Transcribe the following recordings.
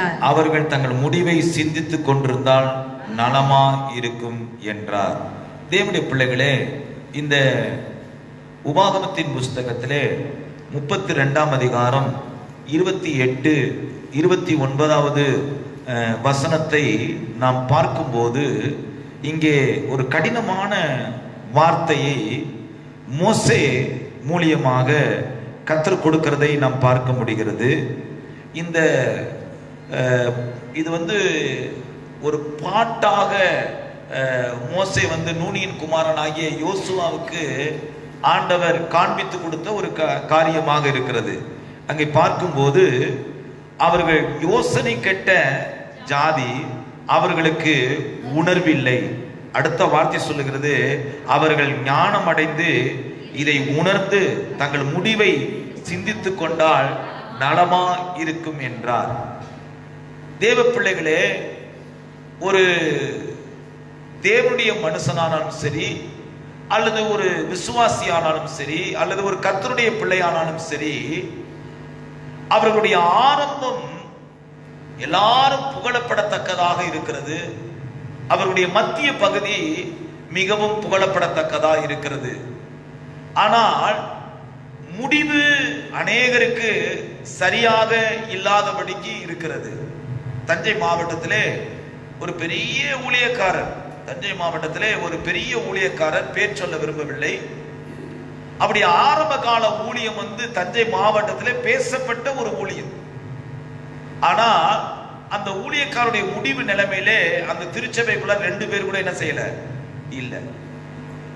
என்றார். அவர்கள் தங்கள் முடிவை சிந்தித்துக் கொண்டிருந்தால் நலமா இருக்கும் என்றார். தேவனுடைய பிள்ளைகளே, இந்த உபாகமத்தின் புஸ்தகத்திலே 32ஆம் அதிகாரம் 28, 29வது வசனத்தை நாம் பார்க்கும்போது இங்கே ஒரு கடினமான வார்த்தையை மோசே மூலியமாக கர்த்தர் கொடுக்கிறதை நாம் பார்க்க முடிகிறது. இந்த இது ஒரு பாட்டாக மோசே நூனியின் குமாரனாகிய யோசுவாவுக்கு ஆண்டவர் காண்பித்து கொடுத்த ஒரு காரியமாக இருக்கிறது. அங்கே பார்க்கும்போது அவர்கள் யோசனை கெட்ட ஜாதி, அவர்களுக்கு உணர்வில்லை. அடுத்த வார்த்தை சொல்லுகிறது, அவர்கள் ஞானம் அடைந்து இதை உணர்ந்து தங்கள் முடிவை சிந்தித்து கொண்டால் நலமா இருக்கும் என்றார். தேவ பிள்ளைகளே, ஒரு தேவனுடைய மனுஷனானாலும் சரி, அல்லது ஒரு விசுவாசியானாலும் சரி, அல்லது ஒரு கர்த்தருடைய பிள்ளையானாலும் சரி, அவர்களுடைய ஆரம்பம் எல்லாரும் புகழப்படத்தக்கதாக இருக்கிறது. அவருடைய மத்திய பகுதி மிகவும் புகழப்படத்தக்கதாக இருக்கிறது. ஆனால் முடிவு அநேகருக்கு சரியாக இல்லாதபடிக்கு இருக்கிறது. தஞ்சை மாவட்டத்திலே ஒரு பெரிய ஊழியக்காரர், பேர் சொல்ல விரும்பவில்லை. அப்படி ஆரம்ப கால ஊழியம் தஞ்சை மாவட்டத்திலே பேசப்பட்ட ஒரு ஊழியம். ஆனா அந்த ஊழியக்காரருடைய முடிவு நிலைமையிலே அந்த திருச்சபைக்குள்ள 2 பேர் கூட என்ன செய்யல இல்ல.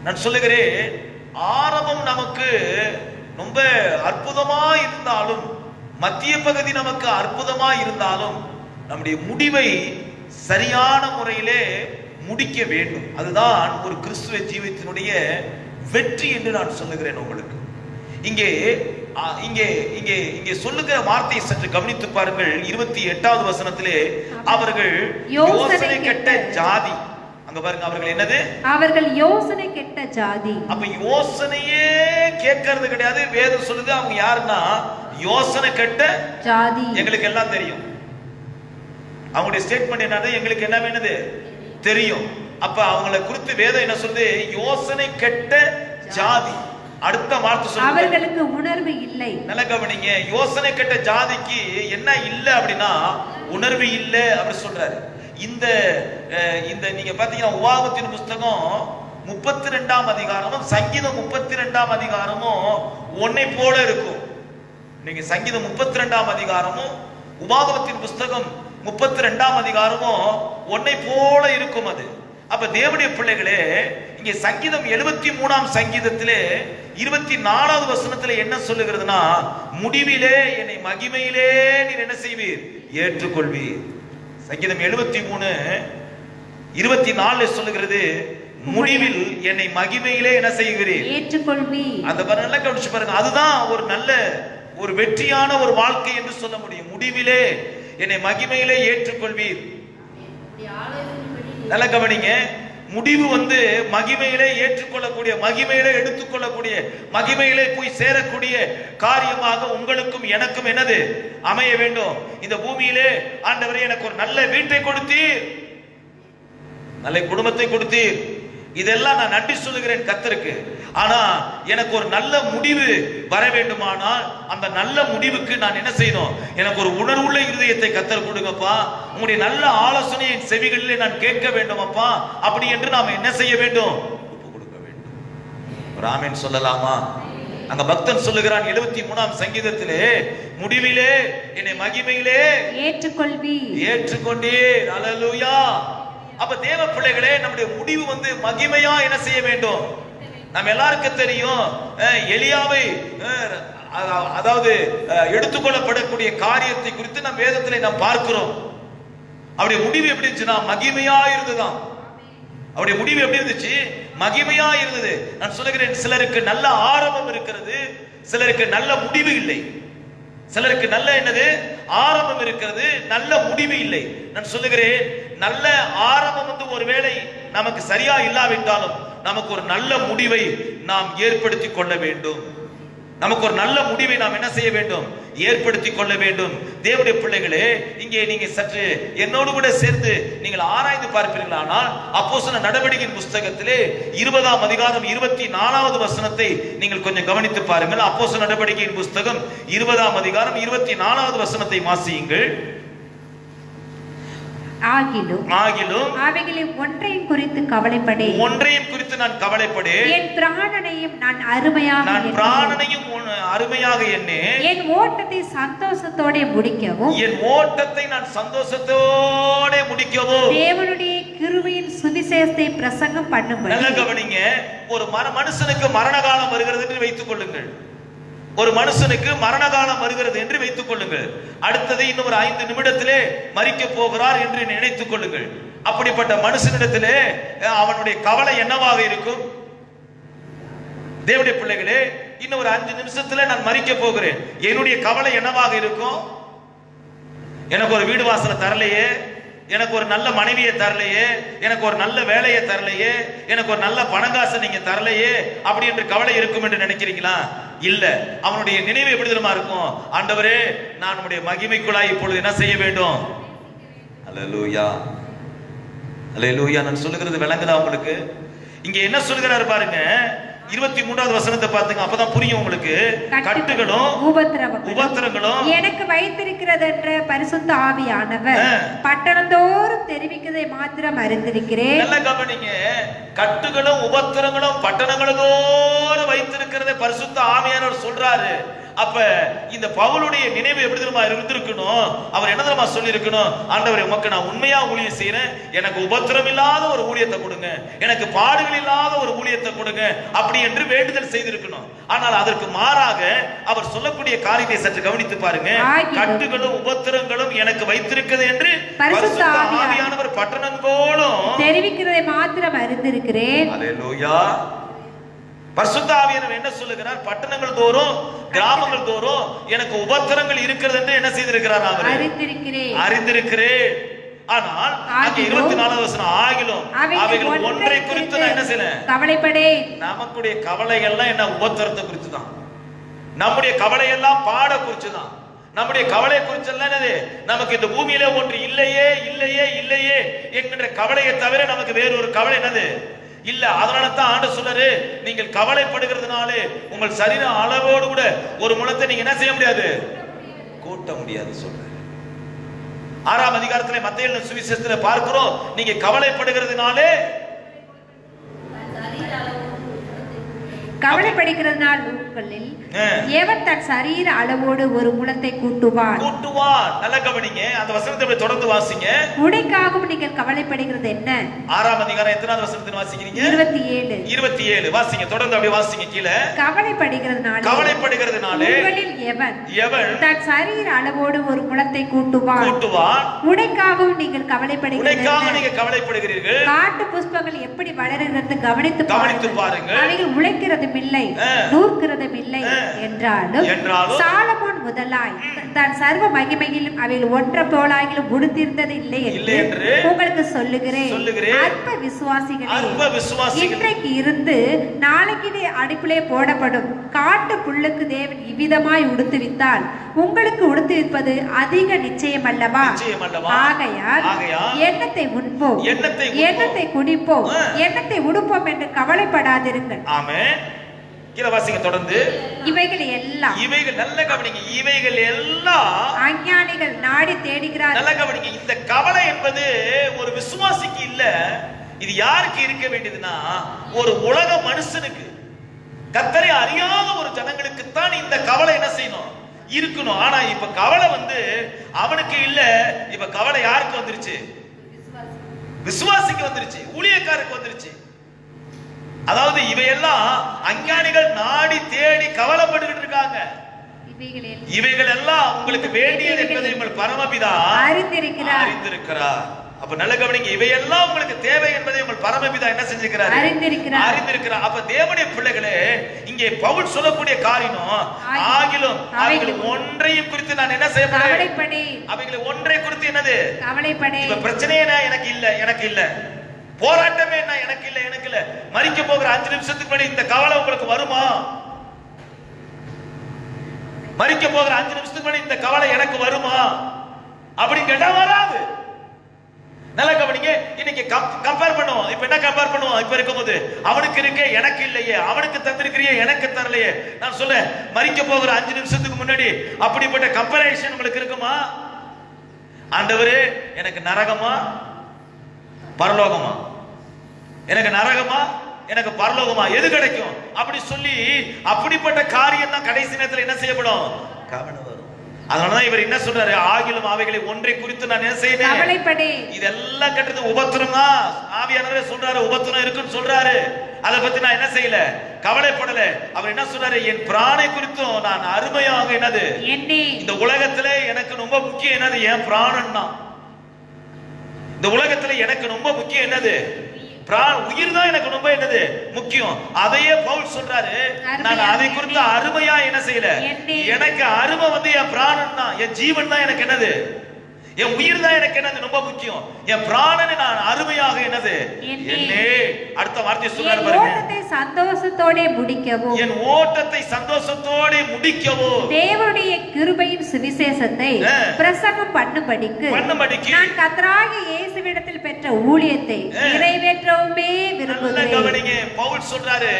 நான் சொல்லுகிறேன், ஆரம்பம் நமக்கு ரொம்ப அற்புதமா இருந்தாலும், மத்திய பகுதி நமக்கு அற்புதமா இருந்தாலும், நம்முடைய முடிவை சரியான முறையிலே முடிக்க வேண்டும். அதுதான் ஒரு கிறிஸ்துவ ஜீவியத்தினுடைய வெற்றி என்று நான் சொல்லுகிறேன் உங்களுக்கு. இங்கே இங்கே இங்கே இங்கே சொல்லுகிற வார்த்தையை சற்று கவனித்து பாருங்கள். 28வது வசனத்திலே அவர்கள் யோசனை கெட்ட ஜாதி. அங்க பாருங்க, அவர்கள் என்னது? அவர்கள் யோசனை கெட்ட ஜாதி. அப்ப யோசனையே கேட்கறது கிடையாது. வேதம் சொல்லுது அவங்க யாருன்னா யோசனை கெட்ட ஜாதி. எங்களுக்கு எல்லாம் தெரியும். அவங்களுடைய ஸ்டேட்மெண்ட் என்னது? எங்களுக்கு என்ன வேணுது தெரியும். அப்ப அவங்களை குறித்து வேதம் என்ன சொல்லுது? யோசனை கெட்ட ஜாதி. அடுத்த வார்த்தை சொல்லுங்க, அவர்களுக்கு உணர்வு இல்லை. நல்ல கவனிங்க, யோசனை கெட்ட ஜாதிக்கு என்ன இல்ல அப்படின்னா உணர்வு இல்ல அப்படி சொல்றாரு. இந்த இந்த நீங்க பாத்தீங்கன்னா உபாகமத்தின் புஸ்தகம் 32ஆம் அதிகாரமும் சங்கீதம் 32ஆம் அதிகாரமும் ஒன்னை போல இருக்கும். நீங்க சங்கீதம் 32ஆம் அதிகாரமும் உபாகமத்தின் புஸ்தகம் 32ஆம் அதிகாரமும் ஒன்னை போல இருக்கும். அது அப்ப தேவனுடைய பிள்ளைகளே, இங்கே சங்கீதம் 73ஆம் சங்கீதத்திலே 24வது வசனத்திலே என்ன சொல்லுகிறதுனா, முடிவிலே என்னை மகிமையிலே நீர் என்ன செய்வீர்? ஏற்றுக்கொள்வீர். சங்கீதம் 73:24 சொல்லுகிறது, முடிவில் என்னை மகிமையிலே என்ன செய்கிறீர்? ஏற்றுக்கொள்வீர். அந்த நல்லா கவனிச்சு பாருங்க. அதுதான் ஒரு நல்ல ஒரு வெற்றியான ஒரு வாழ்க்கை என்று சொல்ல முடியும். முடிவிலே என்னை மகிமையிலே ஏற்றுக்கொள்வீர். நல்ல கவனிங்க, முடிவு மகிமையிலே ஏற்றுக்கொள்ளக்கூடிய, மகிமையிலே எடுத்துக்கொள்ளக்கூடிய, மகிமையிலே போய் சேரக்கூடிய காரியமாக உங்களுக்கும் எனக்கும் என்னது அமைய வேண்டும். இந்த பூமியிலே ஆண்டவரே எனக்கு ஒரு நல்ல வீட்டை கொடுத்தீர், நல்ல குடும்பத்தை கொடுத்தீர், இதெல்லாம் நான் நன்றி சொல்லுகிறேன் கர்த்தருக்கு. ஆனா எனக்கு ஒரு நல்ல முடிவு வர வேண்டுமானால் அந்த நல்ல முடிவுக்கு நான் என்ன செய்யணும்? எனக்கு ஒரு உணர்வுள்ள இருதயத்தை கர்த்தர் கொடுங்கப்பா. உங்களுடைய நல்ல ஆலோசனை என் செவிகளிலே நான் கேட்க வேண்டும் அப்பா. அப்படி என்று நாம் என்ன செய்ய வேண்டும்? ஒப்பு கொடுக்க வேண்டும். ஒரு ஆமென் சொல்லலாமா? அங்க பக்தன் சொல்லுகிறான் 73ஆம் சங்கீதத்திலே, முடிவிலே என்னை மகிமையிலே ஏற்றுக்கொண்டீர். அல்லேலூயா. அப்ப தேவ பிள்ளைகளே, நம்முடைய முடிவு மகிமையா என்ன செய்ய வேண்டும்? நம்ம எல்லாருக்கும் தெரியும், எலியாவை அதாவது எடுத்துக்கொள்ளப்படக்கூடிய காரியத்தை குறித்து நம் வேதத்திலே நாம் பார்க்கிறோம். அவருடைய முடிவு எப்படி இருந்துச்சுன்னா மகிமையா இருந்துதான். அவருடைய முடிவு எப்படி இருந்துச்சு? மகிமையா இருந்தது. நான் சொல்லுகிறேன், சிலருக்கு நல்ல ஆரம்பம் இருக்கிறது, சிலருக்கு நல்ல முடிவு இல்லை. சிலருக்கு நல்ல என்னது ஆரம்பம் இருக்கிறது, நல்ல முடிவு இல்லை. நான் சொல்லுகிறேன், நல்ல ஆரம்பம் ஒருவேளை நமக்கு சரியா இல்லாவிட்டாலும் நமக்கு ஒரு நல்ல முடிவை நாம் ஏற்படுத்திக் கொள்ள வேண்டும். நமக்கு ஒரு நல்ல முடிவை நாம் என்ன செய்ய வேண்டும்? ஏற்படுத்திக் கொள்ள வேண்டும். தேவனுடைய பிள்ளைகளே, இங்கே நீங்க சற்று என்னோடு கூட சேர்ந்து நீங்கள் ஆராய்ந்து பார்ப்பீர்களானால் அப்போஸ்தலர் நடவடிக்கையின் புஸ்தகத்திலே 20ஆம் அதிகாரம் 24வது வசனத்தை நீங்கள் கொஞ்சம் கவனித்து பாருங்கள். அப்போஸ்தலர் நடவடிக்கையின் புஸ்தகம் 20ஆம் அதிகாரம் 24வது வசனத்தை வாசியுங்கள். ஆகிலும் அவைகளில் ஒன்றையும் குறித்து கவலைப்படேன். ஒன்றையும் குறித்து நான் கவலைப்படேன். என் பிராணனையும் நான் அருமையாக எண்ணேன். என் ஓட்டத்தை சந்தோஷத்தோட முடிக்கவும் தேவனுடைய கிருபையின் சுவிசேஷத்தை பிரசங்கம் பண்ணும்படி. நல்லா கவனிங்க. ஒரு மனுஷனுக்கு மரண காலம் வருகிறது என்று வைத்துக் கொள்ளுங்கள். ஒரு மனுஷனுக்கு மரண காலம் வருகிறது என்று வைத்துக் கொள்ளுங்கள். அடுத்தது இன்னும் ஒரு 5 நிமிடத்திலே மரிக்க போகிறார் என்று நினைத்துக் கொள்ளுங்கள். அப்படிப்பட்ட மனுஷனிடத்திலே அவனுடைய கவலை என்னவாக இருக்கும்? தேவனுடைய பிள்ளைகளே, இன்னும் ஒரு 5 நிமிஷத்துல நான் மரிக்க போகிறேன், என்னுடைய கவலை என்னவாக இருக்கும்? எனக்கு ஒரு வீடு வாசலை தரலையே, எனக்கு ஒரு நல்ல மனைவியை தரலையே, எனக்கு ஒரு நல்ல வேலையை தரலையே, எனக்கு ஒரு நல்ல பணங்காசை நீங்க தரலையே, அப்படி என்று கவலை இருக்கும் என்று நினைக்கிறீங்களா? இல்ல. அவனுடைய நினைவு எப்படி தெரியுமா இருக்கும்? ஆண்டவரே, நான் உம்முடைய மகிமைக்குள்ளாய் இப்பொழுது என்ன செய்ய வேண்டும்? அல்லேலூயா, அல்லேலூயா. நான் சொல்லுகிறது விளங்குதா உங்களுக்கு? இங்க என்ன சொல்கிறாரு பாருங்க. 23வது வசனத்தை பாத்துங்க, அப்பதான் புரியும் உங்களுக்கு. கட்டுகளும் உபத்திரங்களும் எனக்கு வைத்திருக்கிறது என்ற பரிசுத்த ஆவியானவர் பட்டணந்தோறும் தெரிவிக்கிறதை மாத்திரம் அறிந்திருக்கிறேன். நல்ல கவனிங்க. கட்டுகளும் உபத்திரங்களும் பட்டணங்களோடு வைத்திருக்கிறதை பரிசுத்த ஆவியானவர் சொல்றாரு. அப்ப இந்த பவுலுடைய நினைவு எப்படி தெரியுமா இருந்திருக்கணும்? அவர் என்ன தெரியுமா சொல்லி இருக்கணும்? ஆண்டவரே, உமக்கு நான் உண்மையா ஊழியம் செய்யறேன், எனக்கு உபத்திரம் இல்லாத ஒரு ஊழியத்தை கொடுங்க, எனக்கு பாடுகள் இல்லாத ஒரு ஊழியத்தை கொடுங்க, அப்படி என்று வேண்டுதல் செய்திருக்கணும். ஆனால் அதற்கு மாறாக அவர் சொல்லக்கூடிய காரியத்தை சற்று கவனித்து பாருங்க. கட்டுகளும் உபத்திரங்களும் எனக்கு வைத்திருக்கிறது என்று பரிசுத்த ஆவியானவர் பட்டணங்களோடும் தெரிவிக்கிறதை மாத்திரம் அறிந்திருக்கிறேன். அல்லேலூயா. பரிசுத்த ஆவியானவர் என்ன சொல்லுகிறார்? பட்டணங்கள் தோறும் கிராமங்கள் தோறும் எனக்கு உபத்திரங்கள் இருக்கிறது என்று என்ன செய்திருக்கிறார்? அவர் அறிந்திருக்கிறேன். ஆனால் அங்கே 24வது வசனம், ஆகிலும் அவைகள் ஒன்றை குறித்து நான் என்ன செய்யறேன்? கவலைப்படேன். நமக்குடைய கவலைகள்லாம் என்ன? உபத்திரத்தை குறித்து தான். நம்முடைய கவலை எல்லாம் பாட குறித்து தான். நம்முடைய கவலை குறிச்செல்லாம் என்னது? நமக்கு இந்த பூமியில ஒன்று இல்லையே இல்லையே இல்லையே என்கின்ற கவலையை தவிர நமக்கு வேறொரு கவலை என்னது? இல்ல. அதனால தான் ஆண்டு சொல்றாரு, நீங்கள் கவலைப்படுகிறதுனாலே உங்கள் சரீர அளவோடு கூட ஒரு முழத்தை நீங்க என்ன செய்ய முடியாது? கூட்ட முடியாது சொல்ற. 6ஆம் அதிகாரத்திலே மத்தேயு எழுதின சுவிசேஷத்திலே பார்க்கிறோம், நீங்க கவலைப்படுகிறதுனாலே கவலைப்படுகிறதுனால் உங்களில் எவன் தன் சரீர அளவோடு ஒரு முழத்தை கூட்டுவான். நல்ல கவனிங்க. அந்த வசனத்தை தொடர்ந்து வாசிங்க. உடைக்காகவும் நீங்கள் கவலைப்படுகிறது என்ன? 6ஆம் அதிகாரம் எத்தனாவது வசனத்தை வாசிக்கிறீங்க? 27 வாசிங்க. தொடர்ந்து அப்படியே வாசிங்க. கீழே கவலைப்படுகிறதுனாலே உங்களில் எவன் தன் சரீர அளவோடு ஒரு முழத்தை கூட்டுவான். உடைக்காகவும் நீங்கள் கவலைப்படுகிறீர்கள். காட்டு புஷ்பங்கள் எப்படி வளருகிறது கவனித்து பாருங்கள். அவைகள் உழைக்கிறது இல்லை, நூற்கிறதும் இல்லை என்றாலும் சாலமோன் முதலாய் தன் சர்வ மகிமையிலும் அவைகள் ஒன்ற போலாகிலும் உடுத்திருந்தது இல்லை என்று உங்களுக்கு சொல்லுகிறேன். அற்ப விசுவாசிகளே, இன்றைக்கு இருந்து நாளைக்கு அடுப்பிலே போடப்படும் காட்டு புல்லுக்கு தேவன் இவ்விதமாய் உடுத்துவித்தால் உங்களுக்கு உடுத்துவிப்பது அதிக நிச்சயம் அல்லவா? ஆகையால் எண்ணத்தை உண்போம், எண்ணத்தை குடிப்போம், எண்ணத்தை உடுப்போம் என்று கவலைப்படாதிருங்கள். ஆமென். கீழ வாசிங்க தொடர்ந்து. இவைகள் நல்ல கவனிங்க. இவைகள் எல்லாம் அஞ்ஞானிகள் நாடி தேடுகிறார்கள். நல்ல கவனிங்க. இந்த கவலை என்பது ஒரு விசுவாசிக்கு இல்ல. இது யாருக்கு இருக்க வேண்டியதுன்னா, ஒரு உலக மனுஷனுக்கு, கர்த்தரை அறியாத ஒரு ஜனங்களுக்கு தான் இந்த கவலை என்ன செய்யணும்? இருக்கணும். ஆனா இப்ப கவலை அவனுக்கு இல்ல. இப்ப கவலை யாருக்கு வந்துருச்சு? விசுவாசிக்கு வந்துருச்சு, ஊழியக்காரருக்கு வந்துருச்சு. அதாவது இவையெல்லாம் அஞ்ஞானிகள் நாடி தேடி கவலைப்பட்டுக்கிட்டு இருக்காங்க. இவைகள் எல்லாம் உங்களுக்கு வேண்டியது என்பதை உங்கள் பரமபிதா அறிந்திருக்கிறார். அப்ப நல்ல கவனிங்க. இவையெல்லாம் உங்களுக்கு தேவை என்பதை உங்கள் பரமபிதா என்ன செஞ்சிருக்கிறார்? அறிந்திருக்கிறார். அப்ப தேவனுடைய பிள்ளைகளே, இங்கே பவுல் சொல்லக்கூடிய காரியம், ஆகிலும் அவைகள் ஒன்றையும் குறித்து நான் என்ன செய்யப்படேன்? அவைகளை ஒன்றை குறித்து என்னது? கவலைப்படேன். இப்ப பிரச்சனையே எனக்கு இல்ல, போராட்டமே எனக்கு இல்ல. மரிக்க போகிற 5 நிமிஷத்துக்கு முன்னாடி இந்த கவலை உங்களுக்கு வருமா? மரிக்க போகிற 5 நிமிஷத்துக்கு முன்னாடி இந்த கவலை எனக்கு வருமா அப்படின்னு கேட்டா வராது. நல்லா கவனிங்க. இன்னைக்கு கம்பேர் பண்ணுவோம். இப்ப என்ன கம்பேர் பண்ணுவோம்? இப்ப இருக்கும்போது அவனுக்கு இருக்கே எனக்கு இல்லையே, அவனுக்கு தந்திருக்கிறியே எனக்கு தரலையே. நான் சொல்ல மரிக்க போகிற 5 நிமிஷத்துக்கு முன்னாடி அப்படிப்பட்ட கம்பேரிசன் உங்களுக்கு இருக்குமா? ஆண்டவரே எனக்கு நரகமா பரலோகமா, எனக்கு நரகமா எனக்கு பரலோகமா, எது கிடைக்கும் அப்படி சொல்லி அப்படிப்பட்ட காரியம் தான் கடைசி நேரத்தில் என்ன செய்யப்படும்? கவனம் வரும். அதனாலதான் இவர் என்ன சொல்றாரு? ஆகிலும் அவைகளை ஒன்றை குறித்து நான் என்ன செய்யணும்? இதெல்லாம் கட்டுறது உபத்திரம் தான். ஆவியானவரே சொல்றாரு உபத்திரம் இருக்குன்னு சொல்றாரு. அதை பத்தி நான் என்ன செய்யல, கவலைப்படல. அவர் என்ன சொல்றாரு? என் பிராணை குறித்தும் நான் அருமையாக என்னது, இந்த உலகத்துல எனக்கு ரொம்ப முக்கியம் என்னது? என் பிராணன் தான். இந்த உலகத்துல எனக்கு ரொம்ப முக்கியம் என்னது? உயிர் தான் எனக்கு ரொம்ப என்னது முக்கியம். அதையே பவுல் சொல்றாரு, நான் அதை குறித்து அருமையா என்ன செய்யல. எனக்கு அருமை வந்து என் பிராணன் தான், என் ஜீவன் தான் எனக்கு என்னது, என் உயிர் தான் எனக்கு என்னது ரொம்ப முக்கியம். என் பிராணனை நான் அருமையாக என்னது என்னே. அடுத்த வார்த்தை சொல்றாரு பாருங்க, ஓட்டத்தை சந்தோஷத்தோட முடிக்கவோ, என் ஓட்டத்தை சந்தோஷத்தோட முடிக்கவோ, தேவனுடைய கிருபையின் சுவிசேஷத்தை பிரசங்கம் பண்ணும்படிக்கு நான் கர்த்தராகிய இயேசுவிடத்தில் பெற்ற ஊழியத்தை நிறைவேற்றவுமே விரும்புகிறேன். கவனிங்க, பவுல் சொல்றாரு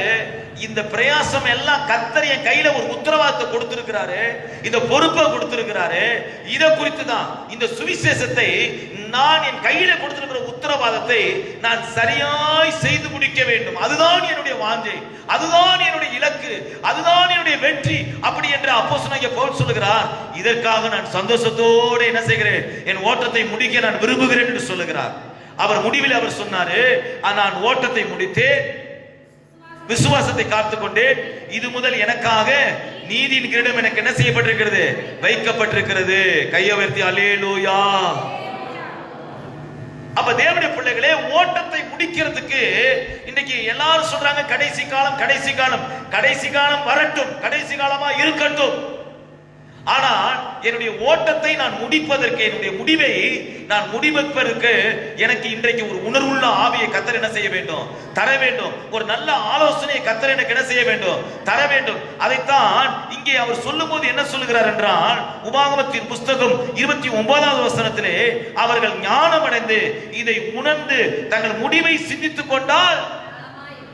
இந்த பிரயாசம் எல்லாம் கர்த்தர் என் கையில ஒரு உத்தரவாதத்தை கொடுத்திருக்கிறாரு, இந்த பொறுப்பை கொடுத்திருக்கிறாரு. இத குறித்து தான் இந்த சுவிசேஷத்தை நான் என் கையில கொடுத்திருக்கிற உத்தரவாதத்தை நான் சரியாய் செய்து முடிக்க வேண்டும். அதுதான் என்னுடைய வாஞ்சை, அதுதான் என்னுடைய இலக்கு, அதுதான் என்னுடைய வெற்றி. அப்படி என்று அப்போஸ்தலனாகிய பவுல் சொல்லுகிறார். இதற்காக நான் சந்தோஷத்தோடு என்ன செய்கிறேன்? என் ஓட்டத்தை முடிக்க நான் விரும்புகிறேன் என்று சொல்லுகிறார். அவர் முடிவில் அவர் சொன்னாரு, நான் ஓட்டத்தை முடித்தேன், விசுவாசத்தை காத்துக்கொண்டு இது முதல் எனக்காக நீதியின் கிரீடம் எனக்கு என்ன செய்யப்பட்டிருக்கிறது? வைக்கப்பட்டிருக்கிறது. கையை உயர்த்தி அல்லேலூயா. அப்ப தேவனுடைய பிள்ளைகளே, ஓட்டத்தை முடிக்கிறதுக்கு இன்னைக்கு எல்லாரும் சொல்றாங்க கடைசி காலம், கடைசி காலம், கடைசி காலம் வரட்டும், கடைசி காலமா இருக்கட்டும். ஆனால் என்னுடைய ஓட்டத்தை நான் முடிப்பதற்கு, என்னுடைய முடிவை நான் முடிப்பதற்கு எனக்கு இன்றைக்கு ஒரு உணர்வுள்ள ஆவியை கர்த்தர் என்ன செய்ய வேண்டும்? தர வேண்டும். ஒரு நல்ல ஆலோசனையை கர்த்தர் எனக்கு என்ன செய்ய வேண்டும்? தர வேண்டும். அதைத்தான் இங்கே அவர் சொல்லும் போது என்ன சொல்லுகிறார் என்றால், உபாகமத்தின் புஸ்தகம் 29வது வசனத்திலே அவர்கள் ஞானம் அடைந்து இதை உணர்ந்து தங்கள் முடிவை சிந்தித்துக் கொண்டால்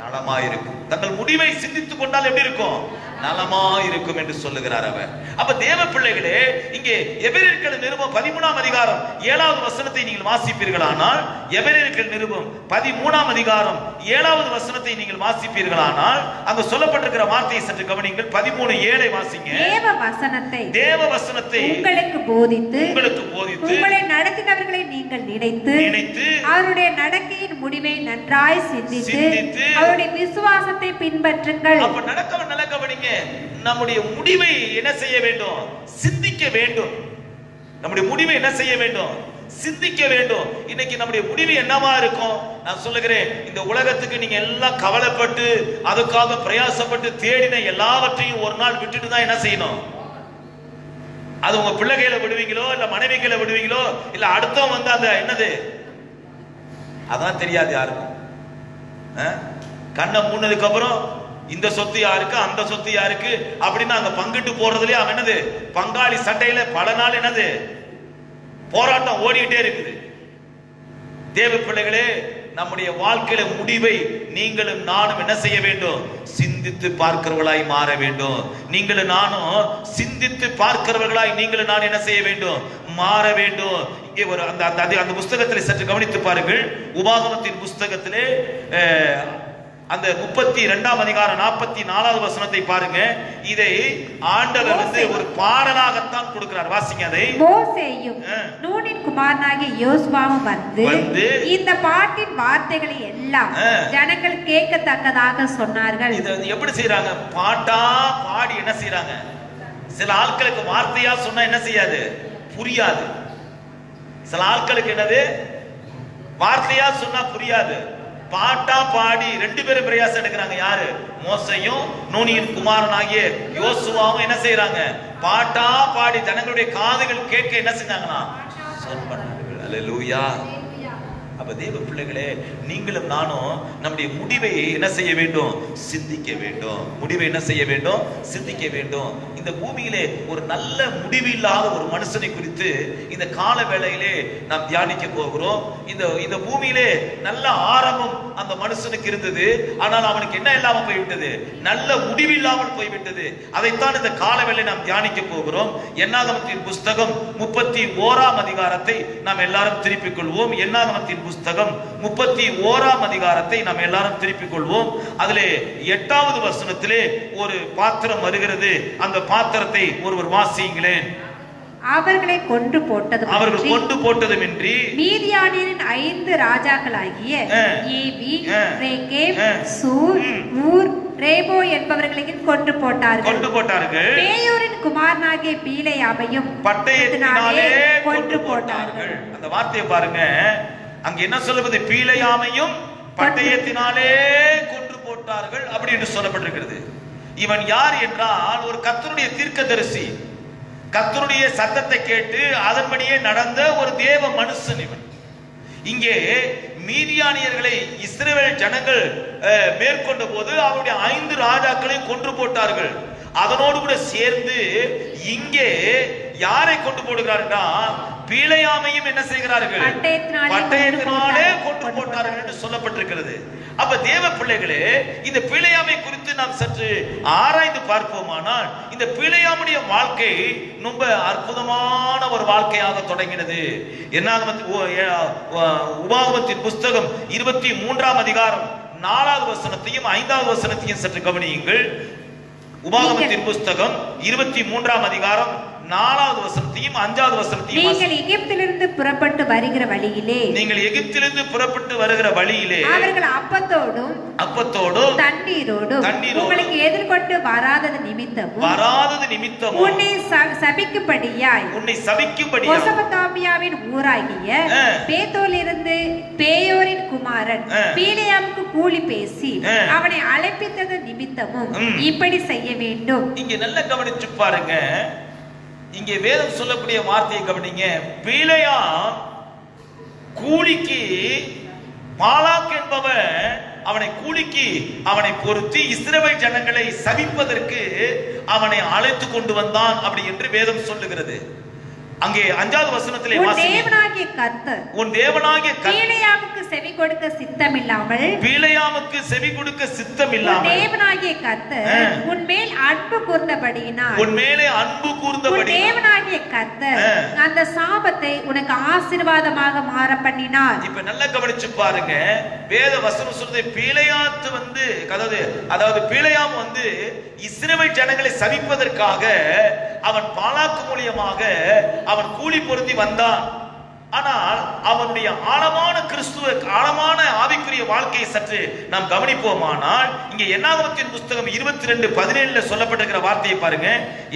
நலமாயிருக்கும். தங்கள் முடிவை சிந்தித்துக் கொண்டால் எப்படி இருக்கும்? நலமா இருக்கும் என்று சொல்லுகிறார் அவர். அப்ப தேவ பிள்ளைகளே, இங்கே எபிரேயர்கள் நிருபம் 13ஆம் அதிகாரம் 7வது வசனத்தை நீங்கள் வாசிப்பீர்களானால், எபிரேயர்கள் நிருபம் 13ஆம் அதிகாரம் 7வது வசனத்தை நீங்கள் வாசிப்பீர்களானால், அங்க சொல்லப்பட்டிருக்கிற வார்த்தையை சற்று கவனியுங்கள். 13:7 வாசிங்க. தேவ வசனத்தை உங்களுக்கு போதித்து உங்களை நடத்தினவர்களை நீங்கள் நினைத்து அவருடைய நடக்கையின் முடிவை நன்றாய் சிந்தித்து அவருடைய விசுவாசத்தை பின்பற்றுங்கள். அப்ப நடக்க நல்ல கவனிங்க. நம்முடைய முடிவை என்ன செய்ய வேண்டும்? சிந்திக்க வேண்டும். நம்முடைய முடிவை என்ன செய்ய வேண்டும்? சிந்திக்க வேண்டும். இன்னைக்கு நம்முடைய முடிவு என்னவா இருக்கும்? நான் சொல்லுகிறேன், இந்த உலகத்துக்கு நீங்க எல்லாம் கவலைப்பட்டு அதுக்காக பிரயாசப்பட்டு தேடின எல்லாவற்றையும் ஒரு நாள் விட்டுட்டு தான் என்ன செய்யணும்? அது உங்க பிள்ளைகளை விடுவீங்களோ, இல்ல மனைவிகளை விடுவீங்களோ, இல்ல அடுத்தவன் வந்து அந்த என்னது அதான் தெரியாது யாருக்கும். கண்ணை மூணதுக்கு அப்புறம் இந்த சொத்து யாருக்கு, அந்த சொத்து யாருக்கு அப்படின்னு அங்க பங்கிட்டு போறதுலயே அவன் என்னது பங்காளி சண்டையில பல நாள் என்னது போராட்டம் ஓடிட்டே இருக்குது. தேவ பிள்ளைகளே, நம்முடைய வாழ்க்கையில முடிவை நீங்களும் நானும் என்ன செய்ய வேண்டும்? சிந்தித்து பார்க்கிறவர்களாய் மாற வேண்டும். நீங்களும் நானும் சிந்தித்து பார்க்கிறவர்களாய் நீங்களும் நான் என்ன செய்ய வேண்டும்? மாற வேண்டும். இங்கே ஒரு அந்த புஸ்தகத்தில் சற்று கவனித்து பாருங்கள். உபாகமத்தின் புஸ்தகத்திலே அந்த 32ஆம் அதிகாரம் 44வது வசனத்தை பாருங்க. இதை ஆண்டவர் வந்து ஒரு பாடலாகத்தான் கொடுக்கிறார். வாசிங்க அதை. மோசேயும் நூனின் குமாரனாகிய யோசுவாவும் வந்து இந்த பாட்டின் வார்த்தைகளை எல்லாம் ஜனங்கள் கேட்கத்தக்கதாக சொன்னார்கள். இதை எப்படி செய்யறாங்க? பாட்டா பாடி என்ன செய்யறாங்க? சில ஆட்களுக்கு வார்த்தையா சொன்னா என்ன செய்யாது? புரியாது. சில ஆட்களுக்கு என்னது வார்த்தையா சொன்னா புரியாது. பாட்டா பாடி 2 பேரும் பிரயாசம் எடுக்கிறாங்க. யாரு? மோசையும் நூனியின் குமாரனாகிய யோசுவாவும் என்ன செய்யறாங்க? பாட்டா பாடி ஜனங்களுடைய காதுகள் கேட்க என்ன செஞ்சாங்கன்னா சொல் பண்ணார்கள். அல்லேலூயா. அப்ப தேவ பிள்ளைகளே, நீங்களும் நானும் நம்முடைய முடிவை என்ன செய்ய வேண்டும்? சிந்திக்க வேண்டும். முடிவை என்ன செய்ய வேண்டும்? சிந்திக்க வேண்டும். இந்த பூமியிலே ஒரு நல்ல முடிவு இல்லாத ஒரு மனுஷனை குறித்து இந்த கால வேளையிலே நாம் தியானிக்க போகிறோம். இந்த பூமியிலே நல்ல ஆரம்பம் அந்த மனுஷனுக்கு இருந்தது, ஆனால் அவனுக்கு என்ன இல்லாமல் போய்விட்டது? நல்ல முடிவு இல்லாமல் போய்விட்டது. அதைத்தான் இந்த கால வேளை நாம் தியானிக்க போகிறோம். என்னாகமத்தின் புஸ்தகம் 31ஆம் அதிகாரத்தை நாம் எல்லாரும் திருப்பிக் கொள்வோம். என்னாகமத்தின் புஸ்தகம் 31ஆம் அதிகாரத்தை நாம் எல்லாரும் திருப்பிக் கொள்வோம். அதிலே 8வது வசனத்திலே ஒரு பாத்திரம் வருகிறது. அந்த பாத்திரத்தை ஒருவர் வாசியுங்களேன். அவர்களை கொண்டு போட்டதுமின்றி மீதியானியரின் 5 ராஜாக்களாகிய ஏவி, ரேகேம், சூர், ஊர், ரேபோ என்பவர்களையும் கொண்டு போட்டார்கள். பேயோரின் குமாரனாகிய பீலேயாமையும் பட்டயத்தினாலே கொண்டு போட்டார்கள். அந்த வார்த்தையை பாருங்க. அங்க என்ன சொல்லுவது? பீலேயாமையும் பட்டயத்தினாலே கொண்டு போட்டார்கள் அப்படி என்று சொல்லப்பட்டிருக்கிறது. இவன் யார் என்றால் ஒரு கர்த்தருடைய தீர்க்கதரிசி. கர்த்தருடைய சத்தத்தை கேட்டு அதன்படியே நடந்த ஒரு தேவ மனுஷன் இவன். இங்கே மீதியானியர்களை இஸ்ரவேல் ஜனங்கள் மேற்கொண்ட போது அவருடைய 5 ராஜாக்களையும் கொன்று போட்டார்கள். அதனோடு கூட சேர்ந்து இங்கே யாரை கொண்டு போடுகிறார்கள்? பீலேயாமையும் என்ன செய்கிறார்கள்? பட்டயத்தினாலே கொண்டு போட்டார்கள் என்று சொல்லப்பட்டிருக்கிறது. அப்ப தேவ பிள்ளைகளே, இந்த பீலேயாமை குறித்து நாம் சற்று ஆராய்ந்து பார்ப்போமானால் இந்த பீலேயாமுடைய வாழ்க்கை ரொம்ப அற்புதமான ஒரு வாழ்க்கையாக தொடங்கினது. உபாகமத்தின் புஸ்தகம் 23ஆம் அதிகாரம் 4வது வசனத்தையும் 5வது வசனத்தையும் சற்று கவனியுங்கள். உபாகமத்தின் புஸ்தகம் 23ஆம் அதிகாரம் 4வது வசனத்தையும் 5வது வசனத்தையும். நீங்கள் எகிப்திலிருந்து புறப்பட்டு வருகிற வழியிலே அவர்கள் அப்பத்தோடும் தண்ணீரோடும் உங்களுக்கு எதிர்கொண்டு வராதது நிமித்தமும் உன்னை சபிக்கும்படியாய் மெசொப்பொத்தாமியாவின் ஊராகிய பேத்தோலிருந்து பேயோரின் குமாரன் பீலேயாமுக்கு கூலி பேசி அவனை அழைப்பித்தது நிமித்தமும் இப்படி செய்ய வேண்டும். இங்க நல்லா கவனிச்சு பாருங்க. இங்கே வேதம் சொல்லக்கூடிய வார்த்தையை கவனிங்க. பீலேயாம் கூலிக்கு பாலாக் என்பவன் அவனை பொருத்தி இஸ்ரவேல் ஜனங்களை சபிப்பதற்கு அவனை அழைத்து கொண்டு வந்தான் அப்படி என்று வேதம் சொல்லுகிறது. அங்கே 5வது வசனத்திலே உன் தேவனாகிய கர்த்தர் பீலேயாமுக்கு செவி கொடுக்க சித்தமில்லாமல் தேவனாகிய கர்த்தர் உன்மேல் அன்பு கூர்ந்தபடியினால் தேவனாகிய கர்த்தர் அந்த சாபத்தை உனக்கு ஆசீர்வாதமாக மாற பண்ணினார். இப்ப நல்லா கவனிச்சு பாருங்க. வேத வசனம் சொல்றது பீலேயாத்து அதாவது பீலேயாம் இஸ்ரவேல் ஜனங்களை சபிப்பதற்காக அவன் பாலாக்கு மூலியமாக அவன் கூலி பொருந்தி வந்தான். ஆனால் அவனுடைய ஆழமான ஆவிக்குரிய வாழ்க்கையை சற்று நாம் கவனிப்போமானால் இங்கே என்னாகமத்தின் புஸ்தகம் 22:17 சொல்லப்பட்டிருக்கிற வார்த்தையை பாருங்க.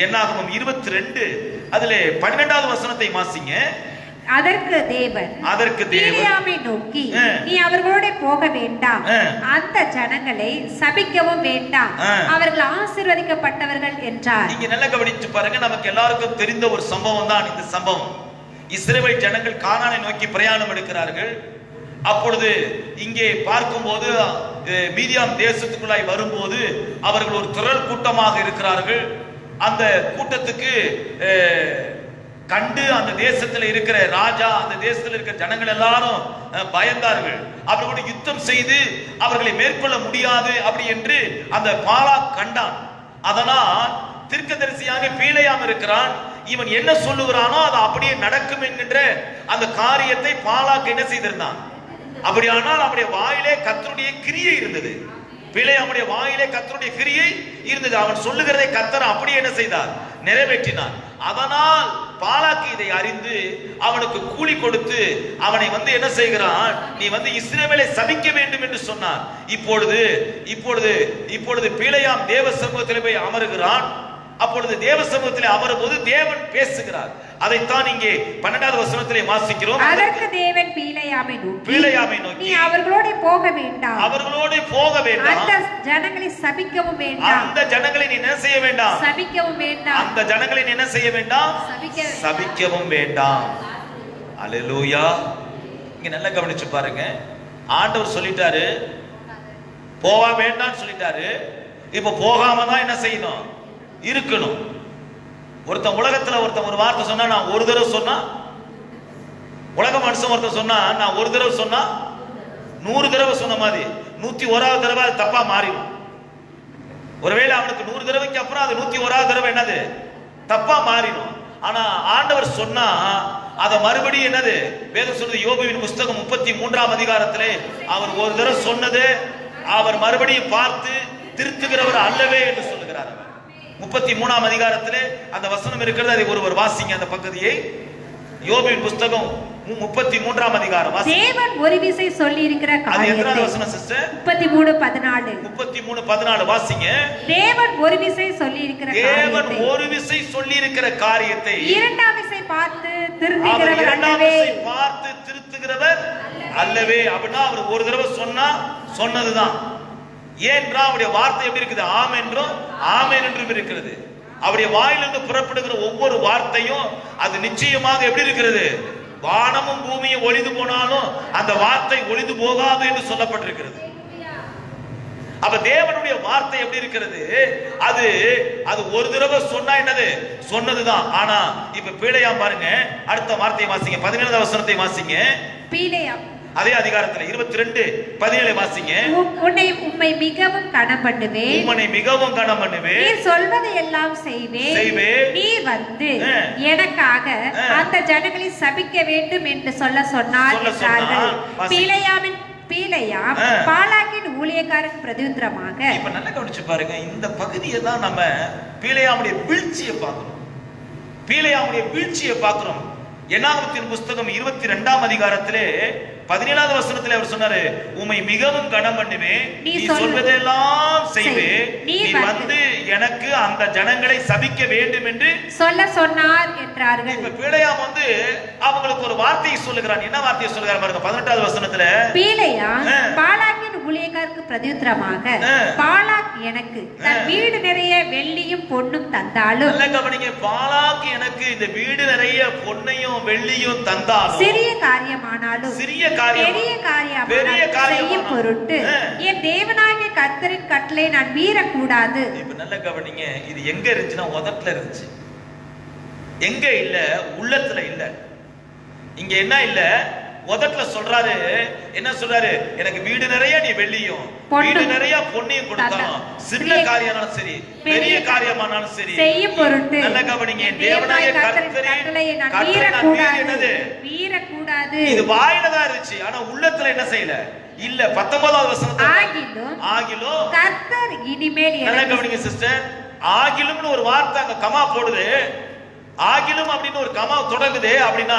என்னாகமம் 22 அதிலே 12வது வசனத்தை வாசிங்க. அதற்கு தேவன் பீலேயாமை நோக்கி, நீ அவர்களோட போக வேண்டாம், அந்த ஜனங்களை சபிக்கவும் வேண்டாம், அவர்கள் ஆசீர்வதிக்கப்பட்டவர்கள் என்றார். இங்க நல்லா கவனிச்சு பாருங்க. நமக்கு எல்லாருக்கும் தெரிந்த ஒரு சம்பவம் தான் இந்த சம்பவம். இஸ்ரவேல் ஜனங்கள் கானானை நோக்கி பிரயாணம் எடுக்கிறார்கள். அப்பொழுது இங்கே பார்க்கும்போது மீதியாம் தேசத்துக்குள்ளாய் வரும்போது அவர்கள் ஒரு திரள் கூட்டமாக இருக்கிறார்கள். அந்த கூட்டத்துக்கு கண்டு அந்த தேசத்தில் இருக்கிற ராஜா, அந்த தேசத்தில் இருக்கிற ஜனங்கள் எல்லாரும் பயந்தார்கள். அவர்களோடு யுத்தம் செய்து அவர்களை மேற்கொள்ள முடியாது அப்படி என்று அந்த பாலாக் கண்டான். அதனால் தீர்க்கதரிசியாக பீலேயாம் இருக்கிறான். இவன் என்ன சொல்லுகிறானோ அது அப்படியே நடக்கும் என்கின்ற அந்த காரியத்தை பாலாக் என்ன செய்திருந்தான். அப்படியானால் அவருடைய வாயிலே கர்த்தருடைய கிரியை இருந்தது. பீலேயாமுடைய வாயிலே கர்த்தருடைய கிரியை இருந்தது. அவன் சொல்லுகிறதை கர்த்தர் அப்படியே என்ன செய்தார்? நிறைவேற்றினார். அதனால் பாலாக்கு இதை அறிந்து அவனுக்கு கூலி கொடுத்து அவனை என்ன செய்கிறான்? நீ இஸ்ரவேலை சபிக்க வேண்டும் என்று சொன்னான். இப்பொழுது பீலேயாம் தேவ சமூகத்தில் போய் அமருகிறான். அப்பொழுது தேவ சமூகத்திலே அமரும் போது தேவன் பேசுகிறார். அதைத்தான் இங்கே 12வது வசனத்திலே வாசிக்கிறோம். அதற்கு தேவன் பீலேயாமை நோக்கி, நீ அவர்களோட போக வேண்டாம், அந்த ஜனங்களை சபிக்கவும் வேண்டாம், அந்த ஜனங்களை நீ என்ன செய்ய வேண்டாம்? சபிக்கவும் வேண்டாம், அந்த ஜனங்களை நீ என்ன செய்ய வேண்டாம்? சபிக்கவும் வேண்டாம். அல்லேலூயா. இங்க நல்லா கவனிச்சு பாருங்க. ஆண்டவர் சொல்லிட்டாரு போவா வேண்டாம்னு சொல்லிட்டாரு. இப்ப போகாம தான் என்ன செய்யணும், இருக்கணும். ஒருத்தன் உலகத்துல ஒருத்தன் ஒரு வார்த்தை சொன்னா, நான் ஒரு தடவை சொன்னா, உலக மனுஷன் ஒருத்தன் சொன்னா நான் ஒரு தடவை சொன்னா 100 தடவை சொன்ன மாதிரி 101வது தடவை அது தப்பா மாறிடும். ஒருவேளை அவனுக்கு 100 தடவைக்கு அப்புறம் அது 101வது தடவை என்னது தப்பா மாறிடும். ஆனா ஆண்டவர் சொன்னா அத மறுபடியும் என்னது வேதம் சொல்றது, யோபுவின் புஸ்தகம் 33ஆம் அதிகாரத்திலே அவர் ஒரு தடவை சொன்னது அவர் மறுபடியும் பார்த்து திருத்துகிறவர் அல்லவே என்று சொல்லுகிறார். 33ஆம் அதிகாரத்திலே அந்த வசனம் இருக்கிறது. அதை ஒருவர் வாசிங்க அந்த பகுதியை. யோபுவின் புஸ்தகம் 33ஆம் அதிகாரம். தேவன் ஒரு விசை சொல்லி இருக்கிற காரியத்தை. அது எத்தனை வசனம் சிஸ்டர்? 33:14. 33:14 வாசிங்க. தேவன் ஒரு விசை சொல்லி இருக்கிற காரியத்தை. தேவன் ஒரு விசை சொல்லி இருக்கிற காரியத்தை இரண்டாம் விசை பார்த்து திருத்துகிறவர் அல்லவே. பார்த்து திருத்துகிறவர் அல்லவே. அப்படினா அவர் ஒரு தடவை சொன்னா சொன்னதுதான். ஏன்றா அவருடைய வார்த்தை எப்படி இருக்குது, ஆம் என்றும் ஆமென் என்றும் இருக்கிறது. அவருடைய வாயிலிருந்து புறப்படுகிற ஒவ்வொரு வார்த்தையும் அது நிச்சயமாக எப்படி இருக்கிறது, வானமும் பூமியும் ஒளிந்து போனாலும் அந்த வார்த்தை ஒளிந்து போகாது என்று சொல்லப்பட்டிருக்கிறது. அப்ப தேவனுடைய வார்த்தை எப்படி இருக்கிறது, அது அது ஒரு தடவை சொன்னா என்னது சொன்னதுதான். ஆனா இப்ப பீலையாம் பாருங்க, அடுத்த வார்த்தையை வாசிங்க, 17வது வசனத்தை வாசிங்க. பீலையாம் அதே அதிகாரத்துல 22:17 வாசிங்க. உம்மை மிகவும் கனம் பண்ணுவேன், உம்மை மிகவும் கனம் பண்ணுவேன், நீர் சொல்வதை எல்லாம் செய்வேன், நீர் வந்து எனக்காக அந்த ஜனங்களை சபிக்க வேண்டும் என்று சொன்னார் என்றார்கள். பீலையாம் பாலாக்கின் ஊழியக்காரன் பிரதியுத்தரமாக. இப்ப நல்லா கவனிச்சு பாருங்க, இந்த பகுதியை தான் நம்ம பீலையாமுடைய வீழ்ச்சியை பார்க்கிறோம். பீலையாமுடைய வீழ்ச்சியை பார்க்கிறோம். என்னாகமத்தின் புஸ்தகம் 22ஆம் அதிகாரத்திலே 17வது வசனத்திலே அவர் சொன்னாரு, உம்மை மிகவும் கனம் பண்ணுவேன், நீ சொல்வதெல்லாம் செய்வேன், நீ வந்து எனக்கு அந்த ஜனங்களை சபிக்க வேண்டும் என்று சொன்னார் என்றார்கள். இப்ப பீலையாம் வந்து அவங்களுக்கு ஒரு வார்த்தையை சொல்லுகிறான். என்ன வார்த்தையை சொல்லுகிறார் பாருங்க, 18வது வசனத்துல. பீலையாம் பாலாக்கின் ஊழியக்காரருக்கு பிரதியுத்தரமாக, பாலாக் எனக்கு தன் வீடு நிறைய வெள்ளியும் பொன்னும் தந்தாலும். நல்ல கவனிங்க, பாலாக் எனக்கு இந்த வீடு நிறைய பொன்னையும் வெள்ளியும் தந்தாலும், சிறிய காரியமானாலும் பெரிய காரியம் செய்யும் பொருட்டு என் தேவனாகிய கர்த்தரின் கட்டளை நான் மீறக்கூடாது. இப்ப நல்ல கவனிங்க, இது எங்க இருந்துச்சுன்னா உதட்டுல இருந்துச்சு. எங்க இல்ல, உள்ளத்துல இல்ல. இங்க என்ன இல்ல, உதட்டுல சொல்றாரு. என்ன சொல்றாரு, எனக்கு வீடு நிறைய நீ வெள்ளியும் வீடு நிறைய பொன்னையும் கொடுத்தாலும், சின்ன காரியமானாலும் சரி பெரிய காரியமானாலும் சரி செய்யும் பொருட்டு நல்ல கவனிங்க, தேவனாகிய கர்த்தரின் கட்டளை மீறக்கூடாது. இது வாயில தான் இருந்துச்சு, ஆனா உள்ளத்துல என்ன செய்யல இல்ல. 19வது வசனத்துல ஆகிலும் கர்த்தர் இனிமேல். நல்ல கவனிங்க சிஸ்டர், ஆகிலும்னு ஒரு வார்த்தை அங்க கமா போடுது. ஆகிலும் அப்படின்னு ஒரு கமா தொடங்குது. அப்படின்னா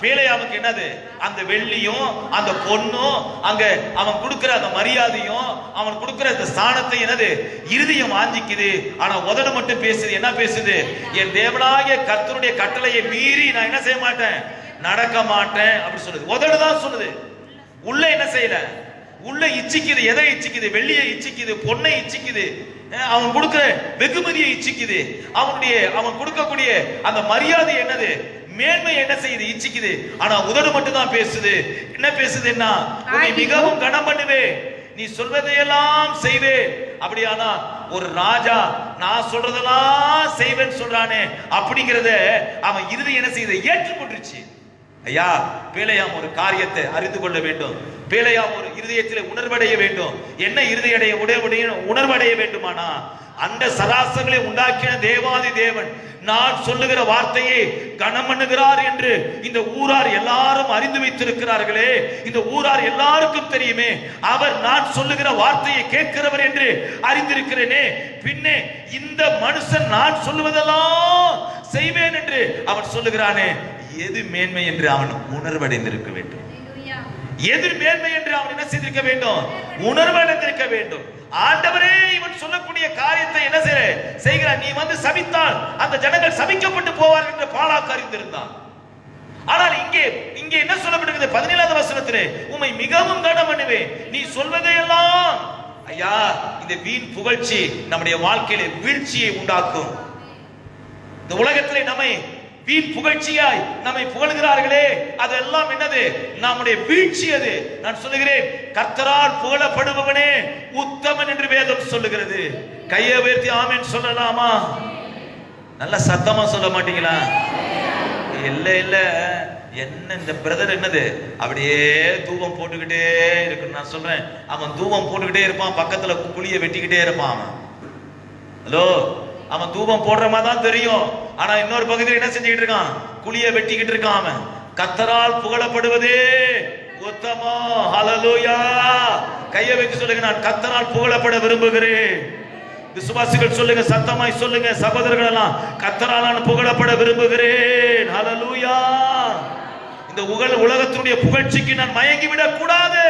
பீலையாமுக்கு என்னது, அந்த வெள்ளியும் அந்த பொன்னும் அங்க அவன் கொடுக்கிற அந்த மரியாதையும் அவன் கொடுக்கிற அந்த ஸ்தானத்தை என்னது இருதயம் வாஞ்சிக்குது. ஆனா உதடு மட்டும் பேசுது. என்ன பேசுது, என் தேவனாகிய கர்த்தருடைய கட்டளையை மீறி நான் என்ன செய்ய மாட்டேன், நடக்க மாட்டேன் அப்படி சொல்லுது. உதடு தான் சொல்லுது, உள்ள என்ன செய்யல, உள்ள இச்சிக்குது. எதை இச்சிக்குது, வெள்ளியை இச்சிக்குது, பொன்னை இச்சிக்குது, அவன் கொடுக்கிற வெகுமதியை இச்சிக்குது, அவன் கொடுக்கக்கூடிய அந்த மரியாதை என்னது மேன்மை என்ன செய்யுது, இச்சிக்குது. ஆனா உதடு மட்டும் தான் பேசுது. என்ன பேசுதுன்னா, உன்னை மிகவும் கனம் பண்ணுவே, நீ சொல்வதையெல்லாம் செய்வே. அப்படியானா ஒரு ராஜா நான் சொல்றதெல்லாம் செய்வேன்னு சொல்றானே அப்படிங்கறத அவன் இறுதி என்ன செய்து ஏற்றுக்கொண்டுருச்சு. ஐயா, பீலையாம் ஒரு காரியத்தை அறிந்து கொள்ள வேண்டும். பீலையாம் ஒரு இருதயத்தில் உணர்வடைய வேண்டும். என்ன இருதய உணர்வடைய வேண்டுமானா, அந்த சராசரங்களை உண்டாக்கின தேவாதி தேவன் நான் சொல்லுகிற வார்த்தையை கனம் பண்ணுகிறார் என்று இந்த ஊரார் எல்லாரும் அறிந்து வைத்திருக்கிறார்களே, இந்த ஊரார் எல்லாருக்கும் தெரியுமே, அவர் நான் சொல்லுகிற வார்த்தையை கேட்கிறவர் என்று அறிந்திருக்கிறேனே, பின்னே இந்த மனுஷன் நான் சொல்லுவதெல்லாம் செய்வேன் என்று அவன் சொல்லுகிறானே, எது மேன்மை என்று அவன் உணர்வடைந்திருக்க வேண்டும். எது மேன்மை என்று அவன் என்ன செய்திருக்க வேண்டும், உணர்வடைந்திருக்க வேண்டும். ஆண்டவரே இவன் சொல்லக்கூடிய காரியத்தை என்ன செய்கிறார், நீ வந்து சபித்தால் அந்த ஜனங்கள் சபிக்கப்பட்டு போவார்கள் என்று பாலாக் அறிந்திருந்தான். ஆனால் இங்கே என்ன சொல்லப்படுகிறது, 17வது வசனத்திலே, உம்மை மிகவும் கனம் பண்ணுவேன், நீ சொல்வதையெல்லாம். ஐயா, இந்த வீண் புகழ்ச்சி நம்முடைய வாழ்க்கையில வீழ்ச்சியை உண்டாக்கும். இந்த உலகத்திலே நம்மை வீண் புகழ்ச்சியாய் நம்மை புகழ்கிறார்களே, அதெல்லாம் என்னது? நம்முடைய வீழ்ச்சி. அது நான் சொல்லுகிறேன், கர்த்தரால் புகழப்படுபவனே உத்தமன் என்று வேதம் சொல்லுகிறது. கையை உயர்த்தி ஆமென் சொல்லலாமா? நல்ல சத்தமா சொல்ல மாட்டீங்களா? இல்ல இல்ல, என்ன இந்த பிரதர் என்னது அப்படியே தூபம் போட்டுக்கிட்டே இருக்கு. நான் சொல்றேன், அவன் தூபம் போட்டுக்கிட்டே இருப்பான், பக்கத்துல குழிய வெட்டிக்கிட்டே இருப்பான் அவன். ஹலோ, அவன் தூபம் போடுற மாதிரி தான் தெரியும், ஆனா இன்னொரு பகுதியில் என்ன செஞ்சுக்கிட்டு இருக்கான்? குழிய வெட்டிக்கிட்டு இருக்கான் அவன். கர்த்தரால் புகழப்படுவதே உத்தமம். ஹல்லேலூயா. கையை வைத்து சொல்லுங்க, நான் கர்த்தரால் புகழப்பட விரும்புகிறேன். விசுவாசிகள் சொல்லுங்க, சத்தமாய் சொல்லுங்க. சகோதரர்கள் எல்லாம், கர்த்தரால் நான் புகழப்பட விரும்புகிறேன். ஹல்லேலூயா. இந்த உலகத்தினுடைய புகழ்ச்சிக்கு நான் மயங்கி விடக் கூடாது.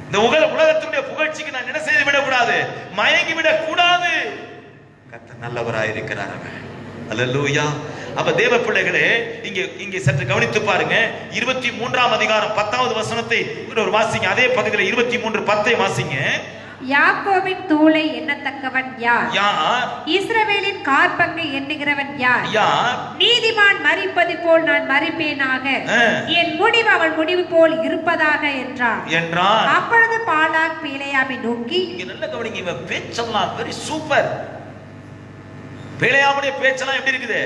இந்த உலகத்தினுடைய புகழ்ச்சிக்கு நான் என்ன செய்து விடக்கூடாது? மயங்கி விடக் கூடாது. கர்த்தர் நல்லவராயிருக்கிறார். ஹல்லேலூயா. அப்ப தேவ பிள்ளைகளே, இங்கே சற்று கவனித்து பாருங்க. 23ஆம் அதிகாரம் 10வது வசனத்தை ஒரு வாசிங்க. அதே பகுதியில் 23:10 வாசிங்க. யாக்கோபின் தூளை எண்ணத்தக்கவன் யார்? யார்? இஸ்ரவேலின் காற்பங்கை எண்ணுகிறவன் யார்? யார்? நீதிமான் மரிப்பது போல் நான் மரிப்பேனாக, என் முடிவு அவன் முடிவு போல் இருப்பதாக என்றான். அப்பொழுது பாலாக் பிலேயாமை நோக்கி, இங்க நல்ல கவனிங்க, இவன் பேச்செல்லாம் வெரி சூப்பர். பிலேயாமுடைய பேச்செல்லாம் எப்படி இருக்குது?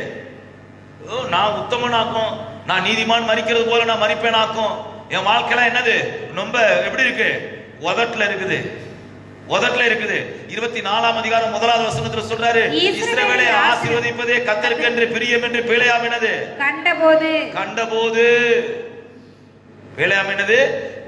நான் உத்தமனாக்கும், நான் நீதிமான் மரிக்கிறது போல நான் மரிப்பேனாக்கும். என் வாழ்க்கையெல்லாம் என்னது? ரொம்ப எப்படி இருக்கு? உதட்டுல இருக்குது. 24ஆம் அதிகாரம் 1வது வசனத்துல சொல்றாரு, இஸ்ரவேலை ஆசீர்வதிப்பதே கர்த்தருக்கு என்று பிரியம் என்று பிலேயாம் என்னது? கண்டபோது பிலேயாம் என்னது?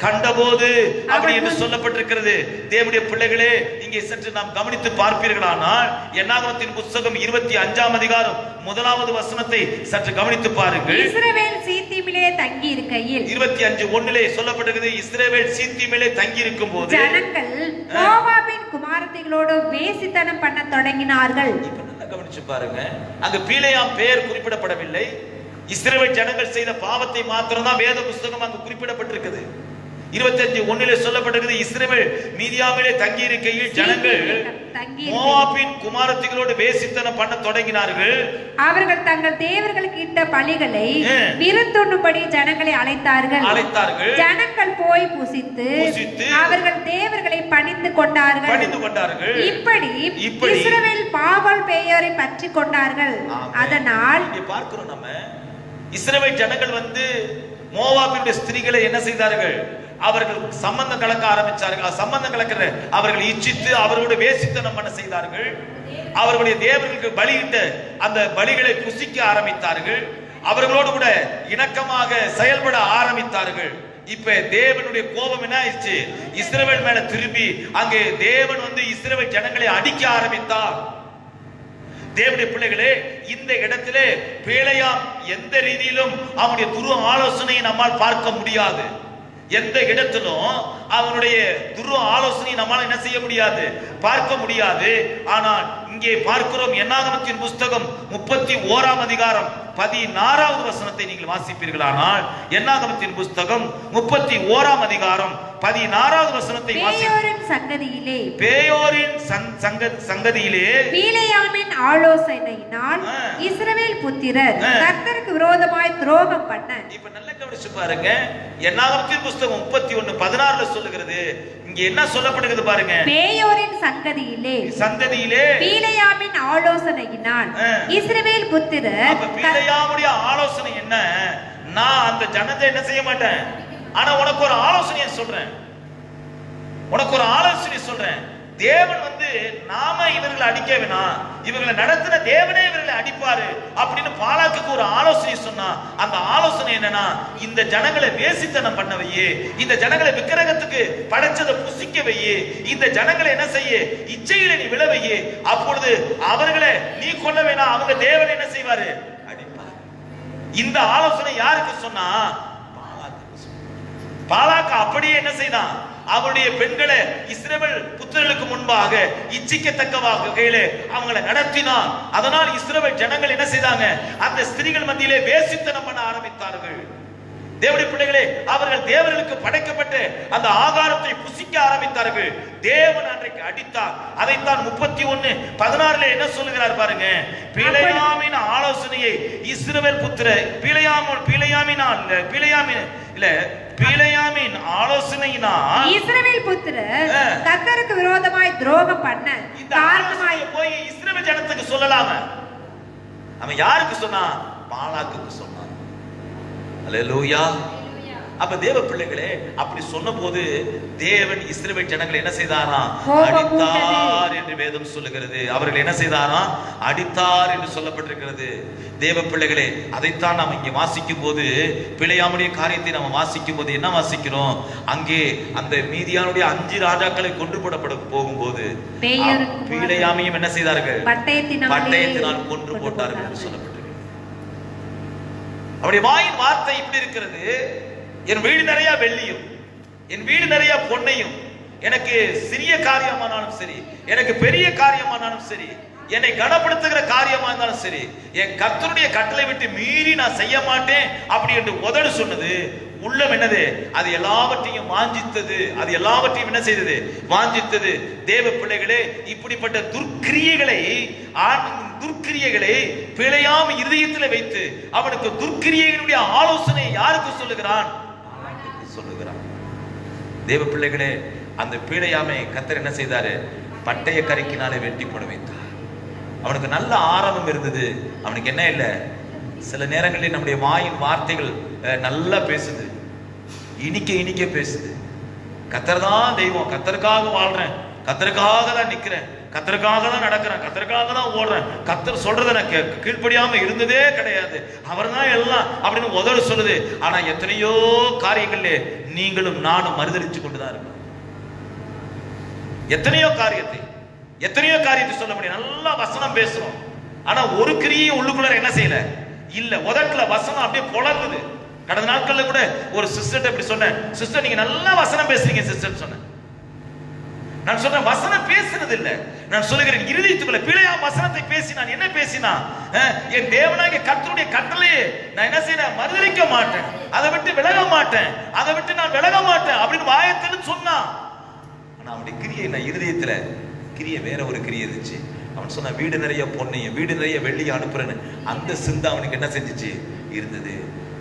கண்டபோது அப்படி என்று சொல்லப்பட்டிருக்கிறது. தேவனுடைய பிள்ளைகளே, இங்கே சற்று நாம் கவனித்து பார்ப்பீர்களானால், என்னாகமத்தின் புத்தகம் 25ஆம் அதிகாரம் 1வது வசனத்தை சற்று கவனித்து பாருங்கள். இஸ்ரவேல் சீத்திமிலே தங்கி இருக்கையில் 25:1 சொல்லப்பட்டிருக்கிறது. இஸ்ரவேல் சீத்திமிலே தங்கி இருக்கும் போது ஜனங்கள் மோவாபின் குமாரத்திகளோடு வேசித்தனம் பண்ண தொடங்கினார்கள். இப்ப நல்லா கவனிச்சு பாருங்க, அங்க பிலேயாம் பெயர் குறிப்பிடப்படவில்லை. இஸ்ரவேல் ஜனங்கள் செய்த பாவத்தை மாத்திரம் தான் வேத புத்தகம் அங்கு குறிப்பிடப்பட்டிருக்கிறது. 25:1 சொல்லப்பட்டிருக்கிறது, இஸ்ரவேல் மீதியாவிலே தங்கி இருக்கையில் ஜனங்கள் மோவாபின் குமாரத்திகளோடு வேசித்தனம் பண்ண தொடங்கினார்கள். அவர்கள் தங்கள் தேவர்களுக்கு இட்ட பலிகளை விருந்துண்ணும்படி ஜனங்களை அழைத்தார்கள். ஜனங்கள் போய் புசித்து அவர்கள் தேவர்களை பணிந்து கொண்டார்கள். இப்படி இஸ்ரவேல் பாகால் பேயோரை பற்றி கொண்டார்கள். அதனால் பார்க்கிறோம், நம்ம இஸ்ரவேல் ஜனங்கள் மோவாபினுடைய ஸ்திரீகளை என்ன செய்தார்கள்? அவர்கள் சம்பந்தம் கலக்க ஆரம்பிச்சார்கள். சம்பந்தம் கலக்கிற அவர்கள் இச்சித்து அவர்களோடு வேசித்தனம் பண்ண செய்தார்கள். அவர்களுடைய தேவர்களுக்கு பலியிட்ட அந்த பலிகளை புசிக்க ஆரம்பித்தார்கள். அவர்களோடு கூட இணக்கமாக செயல்பட ஆரம்பித்தார்கள். இப்ப தேவனுடைய கோபம் என்ன ஆயிடுச்சு? இஸ்ரவேல் மேல திரும்பி அங்கே தேவன் இஸ்ரவேல் ஜனங்களை அடிக்க ஆரம்பித்தார். தேவனுடைய பிள்ளைகளே, இந்த இடத்திலே பிலேயாம் எந்த ரீதியிலும் அவனுடைய துரு ஆலோசனையை நம்மால் பார்க்க முடியாது. எந்த இடத்திலும் அவனுடைய துரு ஆலோசனை நம்மால் என்ன செய்ய முடியாது? பார்க்க முடியாது. ஆனால் இங்கே பார்க்கிறோம், என்னாகமத்தின் புத்தகம் 31ஆம் அதிகாரம் 16வது வசனத்தை நீங்கள் வாசிப்பீர்களானால், என்னாகமத்தின் புத்தகம் 31ஆம் அதிகாரம் 16வது வசனத்தை பேயோரின் சங்கதியிலே பிலேயாமின் ஆலோசனையினால் இஸ்ரவேல் புத்திரர் கர்த்தருக்கு விரோதமாய் துரோகம் பண்ண. இப்ப நல்ல கவனிச்சு பாருங்க, என்னாகமத்தின் புத்தகம் 31:16 சொல்லுகிறது. இங்க என்ன சொல்லப்படுகிறது பாருங்க. பேயோரின் சங்கதியிலே பிலேயாமின் ஆலோசனையினால் இஸ்ரவேல் புத்திரர். பிலேயாமுடைய ஆலோசனை என்ன? நான் அந்த ஜனத்தை என்ன செய்ய மாட்டேன், ஆனா உனக்கு ஒரு ஆலோசனையை சொல்றேன். தேவன் நாம இவர்களை அடிக்க வேணாம், இவர்களை நடத்தின தேவனே இவர்களை அடிப்பாரு அப்படின்னு பாலாக்குக்கு ஒரு ஆலோசனை சொன்னா, அந்த ஆலோசனை என்னன்னா, இந்த ஜனங்களை வேசித்தனம் பண்ண வையே, இந்த ஜனங்களை விக்கிரகத்துக்கு படைச்சதை புசிக்க வையே, இந்த ஜனங்களை என்ன செய்ய, இச்சையில நீ விழ வையே, அப்பொழுது அவர்களை நீ கொல்ல வேணாம், அவங்க தேவன் என்ன செய்வாரு? அடிப்பார். இந்த ஆலோசனை யாருக்கு சொன்னா? பாலாக்கு அப்படியே என்ன செய்தான்? அவருடைய பெண்களை இஸ்ரவேல் புத்திரர்களுக்கு முன்பாக இச்சிக்கத்தக்க வகையிலே அவங்களை நடத்தினான். அதனால் இஸ்ரவேல் ஜனங்கள் என்ன செய்தாங்க? அந்த ஸ்திரீகள் மத்தியிலே வேசித்தனம் பண்ண ஆரம்பித்தார்கள். தேவனுடைய பிள்ளைகளே, அவர்கள் தேவர்களுக்கு படைக்கப்பட்ட அந்த ஆகாரத்தை புசிக்க ஆரம்பித்தார்கள். தேவன் அன்றைக்கு அடித்தார். அதைத்தான் 31:16 என்ன சொல்லுகிறார் பாருங்க. பிலேயாமின் ஆலோசனையை இஸ்ரவேல் புத்திர பிலேயாமின் ஆலோசனையினால் இஸ்ரவேல் புத்திரர் கர்த்தருக்கு விரோதமாய் துரோகம் பண்ண இந்த ஆலோசனையை போய் இஸ்ரவேல் ஜனத்துக்கு சொல்லலாம. அவன் யாருக்கு சொன்னான்? பாலாக்குக்கு சொன்னான். அல்லேலூயா. அப்ப தேவ பிள்ளைகளே, அப்படி சொன்ன போது தேவன் இஸ்ரவேல் ஜனங்களை என்ன செய்தாராம்? அடித்தார் என்று வேதம் சொல்லுகிறது. அவர்கள் என்ன செய்தாராம்? அடித்தார் என்று சொல்லப்பட்டிருக்கிறது. தேவ பிள்ளைகளே, அதைத்தான் நாம் இங்கே வாசிக்கும் போது, பிலேயாமுடைய காரியத்தை நாம் வாசிக்கும் போது என்ன வாசிக்கிறோம்? அங்கே அந்த மீதியானுடைய 5 ராஜாக்களை கொன்று போடப்பட போகும்போது பிலேயாமையும் என்ன செய்தார்கள்? பட்டயத்தினால் கொன்று போட்டார்கள் என்று சொல்லப்பட்டிருக்கிறது. அவருடைய வாயின் வார்த்தை இப்படி இருக்கிறது. என் வீடு நிறைய வெள்ளியும், என் வீடு நிறைய பொன்னையும், எனக்கு சிறிய காரியமானாலும் சரி, எனக்கு பெரிய காரியமானாலும் சரி, என்னை கனப்படுத்துகிற காரியமா இருந்தாலும் சரி, என் கர்த்தருடைய கட்டளை விட்டு மீறி நான் செய்ய மாட்டேன் அப்படி என்று உதடு சொன்னது. உள்ளம் என்னது? அது எல்லாவற்றையும் வாஞ்சித்தது. அது எல்லாவற்றையும் என்ன செய்தது? வாஞ்சித்தது. தேவ பிள்ளைகளே, இப்படிப்பட்ட துர்க்கிரியைகளை பிழையாம இருதயத்தில் வைத்து அவனுக்கு துர்க்கிரியைகளுடைய ஆலோசனை யாருக்கு சொல்லுகிறான்? சொல்லுகிறான். தேவ பிள்ளைகளே, அந்த பிழையாமை கர்த்தர் என்ன செய்தாரு? பட்டய கரைக்கினாலே வெட்டி போட வைத்தார். அவனுக்கு நல்ல ஆரம்பம் இருந்தது. அவனுக்கு என்ன இல்லை? சில நேரங்களில் நம்முடைய வாயின் வார்த்தைகள் நல்லா பேசுது, இனிக்க பேசுது. கர்த்தர் தான் தெய்வம், கர்த்தருக்காக வாழ்றேன், கர்த்தருக்காக தான் நிக்கிறேன், கர்த்தருக்காக தான் நடக்கிறேன், கர்த்தருக்காக தான் ஓடுறேன், கர்த்தர் சொல்றதை நான் கீழ்ப்படியாம இருந்ததே கிடையாது, அவர் தான் எல்லாம் அப்படின்னு உதடு சொல்லுது. ஆனா எத்தனையோ காரியங்கள்ல நீங்களும் நானும் மறுதளிச்சு கொண்டுதான் இருக்கோம். எத்தனையோ காரியத்தை சொல்ல முடியும். நல்லா வசனம் பேசுறோம், ஆனா ஒரு கிரியை உள்ளுக்குள்ள என்ன செய்யல? இல்ல. உதட்டுல வசனம் அப்படியே பொளருது. கடந்த நாட்கள்ல கூட ஒரு சிஸ்டர் இப்படி சொன்னேன், சிஸ்டர் நீங்க நல்லா வசனம் பேசுறீங்க சிஸ்டர் சொன்னேன். நான் சொல்றேன், வசனம் பேசுறது இல்ல, நான் சொல்லுகிறேன் இருதயத்துக்குள்ள பிழையாம் வசனத்தை பேசினான். என்ன பேசினா? என் தேவனாகிய கர்த்தருடைய கட்டளையை நான் என்ன செய்யறேன்? மறுதலிக்க மாட்டேன், அதை விட்டு விலக மாட்டேன், அதை விட்டு நான் விலக மாட்டேன் அப்படின்னு வாயத்தில் சொன்னான். ஆனா அவனுடைய கிரியை நான் இருதயத்துல கிரியை வேற ஒரு கிரியை இருந்துச்சு. அவன் சொன்ன வீடு நிறைய பொன்னையும் வீடு நிறைய வெள்ளியை அனுப்புறேன்னு அந்த சிந்தை அவனுக்கு என்ன செஞ்சிச்சு? இருந்தது.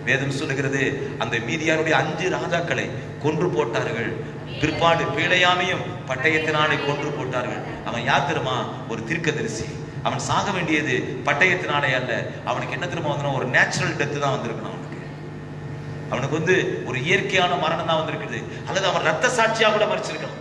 வேதம் சொல்லுகிறது, அந்த மீதியானுடைய 5 ராஜாக்களை கொன்று போட்டார்கள். பிற்பாடு பிலேயாமையும் பட்டயத்தினாலே கொன்று போட்டார்கள். அவன் யார் தெரியுமா? ஒரு தீர்க்கதரிசி. அவன் சாக வேண்டியது பட்டயத்தினாலே அல்ல. அவனுக்கு என்ன தெரியுமா வந்தா? ஒரு நேச்சுரல் டெத்து தான் வந்திருக்கணும். அவனுக்கு வந்து ஒரு இயற்கையான மரணம் தான் வந்திருக்குது. அல்லது அவன் ரத்த சாட்சியா கூட மறிச்சிருக்கலாம்.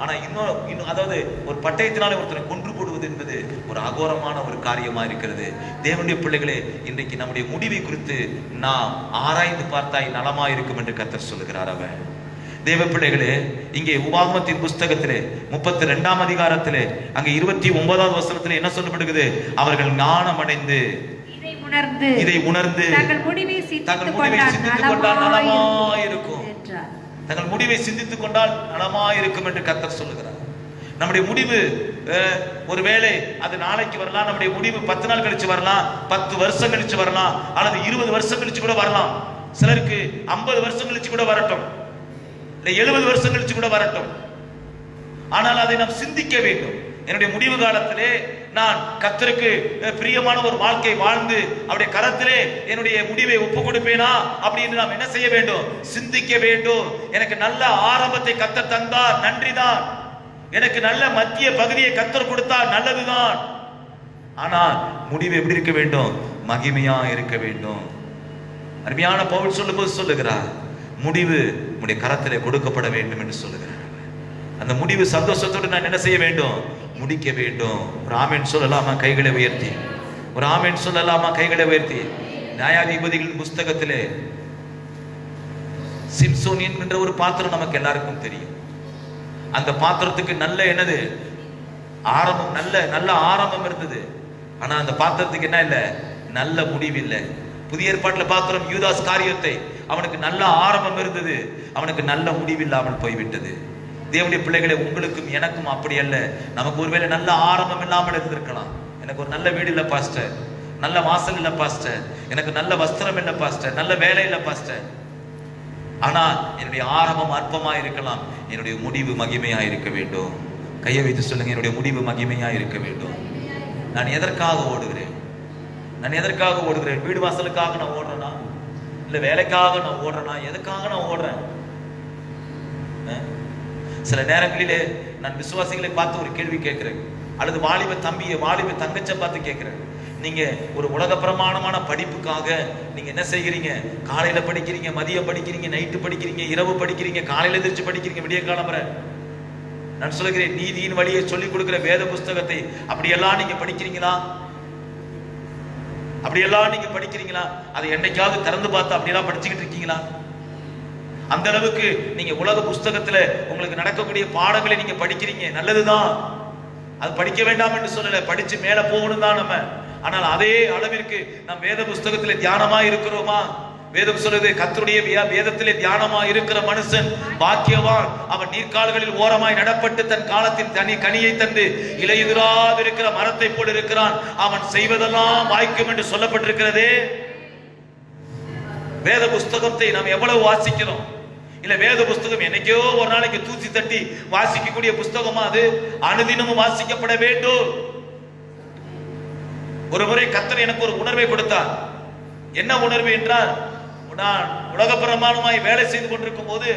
ஆனா இன்னும் அதாவது ஒரு பட்டயத்தினாலே ஒருத்தரை கொன்று போடுவது என்பது ஒரு அகோரமான ஒரு காரியமா இருக்கிறது. தேவனுடைய பிள்ளைகளே, இன்றைக்கு நம்முடைய முடிவை குறித்து நாம் ஆராய்ந்து பார்த்தாய் நலமா இருக்கும் என்று கர்த்தர் சொல்லுகிறார். அவர் தேவ பிள்ளைகளே, இங்கே உபாகமத்தின் புஸ்தகத்திலே 32ஆம் அதிகாரத்திலே அங்கே 29வது வசனத்திலே என்ன சொல்லப்படுகிறது? அவர்கள் ஞானம் அடைந்து இதை உணர்ந்து தங்கள் முடிவை சிந்தித்துக் கொண்டால் நலமாயிருக்கும். தங்கள் முடிவை சிந்தித்துக் கொண்டால் நலமாயிருக்கும் என்று கர்த்தர் சொல்லுகிறார். நம்முடைய முடிவு ஒருவேளை அது நாளைக்கு வரலாம், நம்முடைய முடிவு 10 நாள் கழிச்சு வரலாம், 10 வருஷம் கழிச்சு வரலாம், அல்லது 20 வருஷம் கழிச்சு கூட வரலாம். சிலருக்கு 50 வருஷம் கழிச்சு கூட வரட்டும், இல்லை 70 வருஷம் கழிச்சு கூட வரட்டும். ஆனால் அதை நாம் சிந்திக்க வேண்டும். என்னுடைய முடிவு காலத்திலே நான் கர்த்தருக்கு பிரியமான ஒரு வாழ்க்கை வாழ்ந்து அவருடைய கரத்திலே என்னுடைய முடிவை ஒப்பு கொடுப்பேனா அப்படின்னு நாம் என்ன செய்ய வேண்டும்? சிந்திக்க வேண்டும். எனக்கு நல்ல ஆரம்பத்தை கர்த்தர் தந்தார், நன்றிதான். எனக்கு நல்ல மத்திய பகுதியை கர்த்தர் கொடுத்தார், நல்லதுதான். ஆனால் முடிவு எப்படி இருக்க வேண்டும்? மகிமையா இருக்க வேண்டும். அருமையான பவுல் சொல்லும்போது சொல்லுகிறார், முடிவு உடைய கரத்திலே கொடுக்கப்பட வேண்டும் என்று சொல்லுகிறார். அந்த முடிவு சந்தோஷத்தோடு நான் என்ன செய்ய வேண்டும்? முடிக்க வேண்டும். ஒரு ஆமென் சொல்லலாமா? கைகளை உயர்த்தி ஒரு ஆமென் சொல்லலாமா? கைகளை உயர்த்தி. நியாயாதிபதிகளின் புஸ்தகத்திலே சிம்சோன் என்கின்ற ஒரு பாத்திரம் நமக்கு எல்லாருக்கும் தெரியும். அந்த பாத்திரத்துக்கு நல்ல என்னது ஆரம்பம், நல்ல ஆரம்பம் இருந்தது. ஆனா அந்த பாத்திரத்துக்கு என்ன இல்லை? நல்ல முடிவு இல்லை. புதிய ஏற்பாட்டில் பார்க்கிறோம், யூதாஸ் காரியத்தை, அவனுக்கு நல்ல ஆரம்பம் இருந்தது, அவனுக்கு நல்ல முடிவு இல்லாமல் போய்விட்டது. தேவனுடைய பிள்ளைகளை, உங்களுக்கும் எனக்கும் அப்படி அல்ல. நமக்கு ஒருவேளை நல்ல ஆரம்பம் இல்லாமல் இருந்திருக்கலாம். எனக்கு ஒரு நல்ல வீடு இல்லை பாஸ்டர், நல்ல வாசல் இல்ல பாஸ்டர், எனக்கு நல்ல வஸ்திரம் இல்ல பாஸ்டர், நல்ல வேலை இல்ல பாஸ்டர். ஆனா என்னுடைய ஆரம்பம் அற்பமா இருக்கலாம், என்னுடைய முடிவு மகிமையா இருக்க வேண்டும். கையை வைத்து சொல்லுங்க, என்னுடைய முடிவு மகிமையா இருக்க வேண்டும். நான் எதற்காக ஓடுகிறேன்? நான் எதற்காக ஓடுகிறேன்? வீடு வாசலுக்காக நான் ஓடுறேனா, இல்ல வேலைக்காக நான் ஓடுறேனா? எதுக்காக நான் ஓடுறேன்? சில நேரங்களிலே நான் விசுவாசிகளை பார்த்து ஒரு கேள்வி கேட்கிறேன், அல்லது வாலிப தம்பியை வாலிப தங்கச்சை பார்த்து கேட்கிறேன். நீங்க ஒரு உலக பிரமாணமான படிப்புக்காக நீங்க என்ன செய்கிறீங்க? காலையில படிக்கிறீங்க, மதியம் படிக்கிறீங்க, நைட்டு படிக்கிறீங்க, இரவு படிக்கிறீங்க, காலையில எதிர்த்து படிக்கிறீங்க, விடிய காலம்பற. நான் சொல்லுகிறேன், நீதியின் வழியை சொல்லிக் கொடுக்கிற வேத புஸ்தகத்தை அப்படியெல்லாம் நீங்க படிக்கிறீங்களா? அப்படியெல்லாம் நீங்க படிக்கிறீங்களா? அதை என்னைக்காவது திறந்து பார்த்து அப்படியெல்லாம் படிச்சுக்கிட்டு இருக்கீங்களா? அந்த அளவுக்கு நீங்க உலக புஸ்தகத்துல உங்களுக்கு நடக்கக்கூடிய பாடங்களை நீங்க படிக்கிறீங்க, நல்லதுதான். அது படிக்க வேண்டாம் என்று சொல்லல, படிச்சு மேல போகணும் தான் நம்ம. ஆனால் அதே அளவிற்கு நம் வேத புஸ்தகத்திலே தியானமா இருக்கிறோமா? வேதம் சொல்லுது, கர்த்தருடைய வேதத்திலே தியானமா இருக்கிற மனுஷன் பாக்கியவான், அவன் நீர்க்கால்களில் ஓரமாய் நடப்பட்டு தன் காலத்தின் தனி கனியை தந்து இலையுதிராது இருக்கிற மரத்தை போல் இருக்கிறான், அவன் செய்வதெல்லாம் வாய்க்கும் என்று சொல்லப்பட்டிருக்கிறதே. வேத புஸ்தகத்தை நாம் எவ்வளவு வாசிக்கிறோம்? இல்ல வேத புஸ்தகம் என்னைக்கோ ஒரு நாளைக்கு தூசி தட்டி வாசிக்கக்கூடிய புஸ்தகமா? அது அனுதினமும் வாசிக்கப்பட வேண்டும். ஒரு முறை கர்த்தர் எனக்கு ஒரு உணர்வை கொடுத்தார். என்ன உணர்வு என்றால், நான் உலக பிரமாணமாய் வேலை செய்து கொண்டிருக்கும் போது